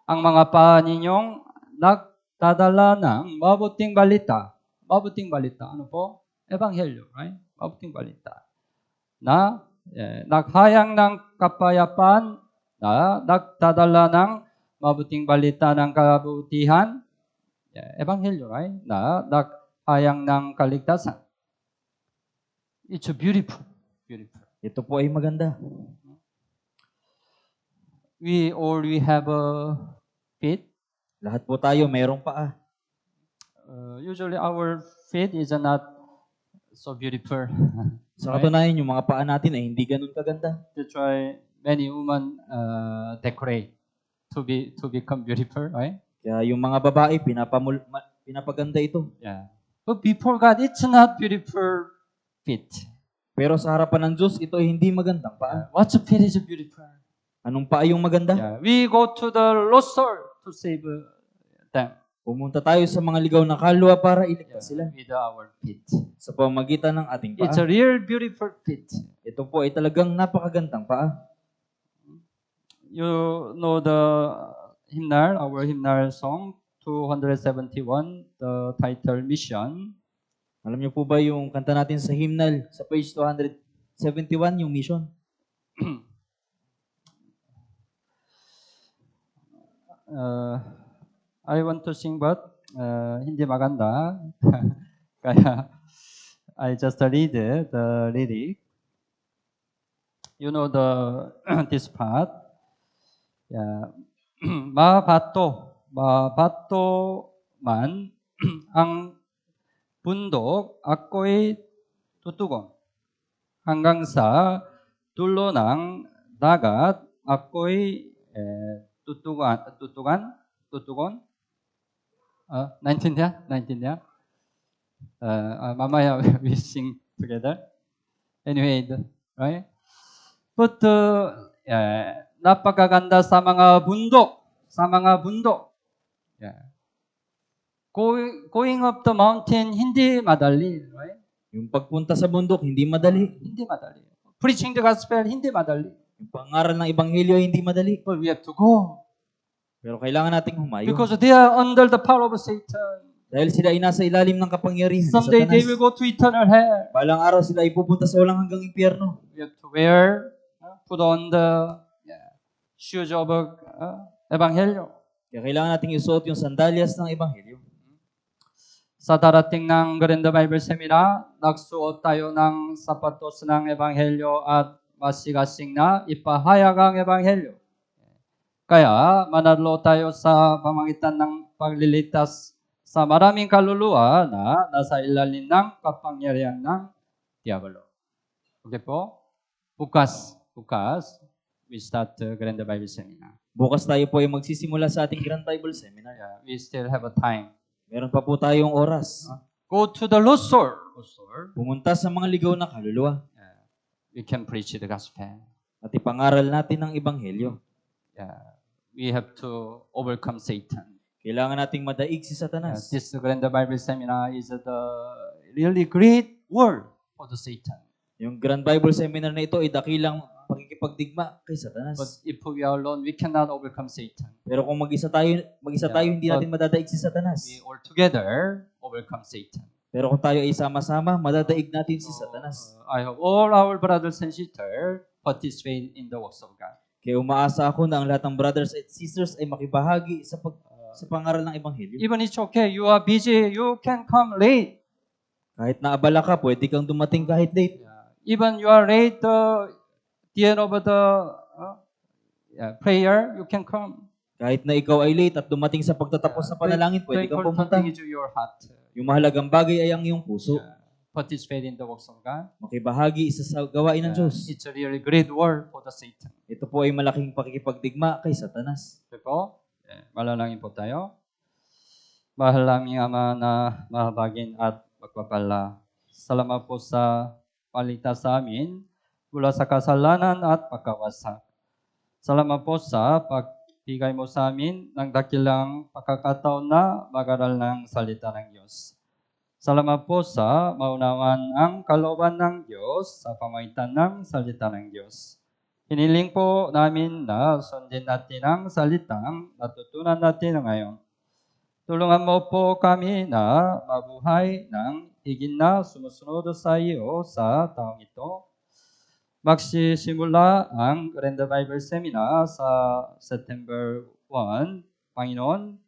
Speaker 1: Ang mga paa ninyong nagdadala ng mabuting balita. Mabuting balita. Ano po? Ebanghelyo, right? Mabuting balita. Na naghayang ng kapayapaan, na nagdadala ng mabuting balita ng kabutihan. Ebanghelyo, right? Na naghayang ng kaligtasan. It's beautiful. Beautiful.
Speaker 2: Ito po ay maganda.
Speaker 1: We have a feet.
Speaker 2: Lahat po tayo mayroong paa.
Speaker 1: Usually our feet is not so beautiful.
Speaker 2: Sa katunayan, yung mga paa natin ay hindi ganun kaganda.
Speaker 1: That's why many women decorate to become beautiful, right?
Speaker 2: Kaya yung mga babae, pinapaganda ito.
Speaker 1: Yeah. But before God, it's not beautiful feet.
Speaker 2: Pero sa harapan ng Diyos, ito ay hindi magandang paa.
Speaker 1: What's a feet is beautiful?
Speaker 2: Anong paa yung maganda?
Speaker 1: Yeah. We go to the lost soul to save them.
Speaker 2: Pumunta tayo sa mga ligaw na kaluluwa para iligtas sila
Speaker 1: With our feet.
Speaker 2: sa pamamagitan ng ating
Speaker 1: It's
Speaker 2: paa.
Speaker 1: a real beautiful feet.
Speaker 2: Ito po ay talagang napakagandang paa.
Speaker 1: You know the hymnal, our hymnal song, 271, the title Mission.
Speaker 2: Alam niyo po ba yung kanta natin sa hymnal sa page 271, yung mission?
Speaker 1: I want to sing but hindi maganda. Kaya I just read the lyric. You know this part. Yeah. Mabato man ang bundok ako'y tutugon. Hanggang sa dulo ng dagat ako'y tutugon. naintindihan? Mamaya we sing together. Anyway, right? But napakaganda sa mga bundok. Yeah. Going up the mountain, hindi madali, right?
Speaker 2: Yung pagpunta sa bundok, hindi madali.
Speaker 1: Hindi madali. Preaching the gospel, hindi madali.
Speaker 2: Yung pangaral ng ebanghelyo, hindi madali.
Speaker 1: But we have to go.
Speaker 2: Pero kailangan nating humayo.
Speaker 1: Because they are under the power of Satan.
Speaker 2: Dahil sila ay nasa ilalim ng kapangyarihan ni
Speaker 1: Someday they will
Speaker 2: Satanas.
Speaker 1: go to eternal hell.
Speaker 2: Balang araw sila ay pupunta sa walang hanggang impyerno.
Speaker 1: We have to put on the shoes of Evangelyo.
Speaker 2: Kaya kailangan nating isuot yung sandalyas ng ebanghelyo.
Speaker 1: Sa darating ng Ganda Bible Seminar, nagsuot tayo ng sapatos ng Ebanghelyo at masigasing na ipahayag ang Ebanghelyo. Kaya manalo tayo sa pamagitan ng pagliligtas sa maraming kaluluwa na nasa ilalim ng kapangyarihan ng Diablo. Okay po? Bukas, we start the Grand Bible Seminar.
Speaker 2: Bukas tayo po ay magsisimula sa ating Grand Bible Seminar.
Speaker 1: Yeah, we still have a time.
Speaker 2: Meron pa po tayong oras.
Speaker 1: Go to the lost soul.
Speaker 2: Pumunta sa mga ligaw na kaluluwa
Speaker 1: We can preach the gospel.
Speaker 2: at ipangaral natin ang Ebanghelyo.
Speaker 1: Yeah, we have to overcome Satan.
Speaker 2: Kailangan nating madaig si Satanas.
Speaker 1: This Grand Bible Seminar is the really great word for the Satan.
Speaker 2: Yung Grand Bible Seminar na ito ay dakilang pakikipagdigma kay Satanas.
Speaker 1: But if we are alone, we cannot overcome Satan.
Speaker 2: Pero kung mag-isa tayo, hindi natin madadaig si Satanas.
Speaker 1: We all together overcome Satan.
Speaker 2: Pero kung tayo ay sama-sama, madadaig natin si Satanas.
Speaker 1: I hope all our brothers and sisters participate in the works of God.
Speaker 2: Kaya umaasa ako na ang lahat ng brothers at sisters ay makibahagi sa pangaral ng Ebanghelyo.
Speaker 1: Even it's okay, you are busy, you can come late.
Speaker 2: Kahit naabala ka, pwede kang dumating kahit late.
Speaker 1: Even you are late, the end of the prayer, you can come.
Speaker 2: Kahit na ikaw ay late at dumating sa pagtatapos sa panalangin, pwede kang
Speaker 1: The important
Speaker 2: pumunta.
Speaker 1: thing is your heart.
Speaker 2: Yung mahalagang bagay ay ang iyong puso.
Speaker 1: Participate in the works of God.
Speaker 2: Makibahagi sa gawain ng Diyos.
Speaker 1: It's a really great word for the Satan.
Speaker 2: Ito po ay malaking pakikipagdigma kay Satanas.
Speaker 1: Okay po? Malalangin po tayo. Mahal naming Ama na mahabagin at magpapala. Salamat po sa paligtas sa amin mula sa kasalanan at pagkawasak. Salamat po sa pagbigay mo sa amin ng dakilang pagkakataon na mag-aral ng salita ng Diyos. Salamat po sa maunawan ang kalooban ng Diyos sa pamagitan ng salita ng Diyos. Hiniling po namin na sundin natin ang salitang natutunan natin ngayon. Tulungan mo po kami na mabuhay ng higit na sumusunod sa iyo sa taong ito. Magsisimula ang Grand Bible Seminar sa September 1. Panginoon,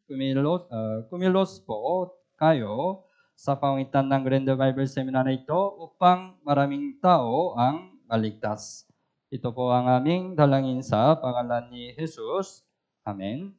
Speaker 1: kumilos po kayo sa pamagitan ng Grand Bible Seminar na ito upang maraming tao ang maligtas. Ito po ang aming dalangin sa pangalan ni Jesus. Amen.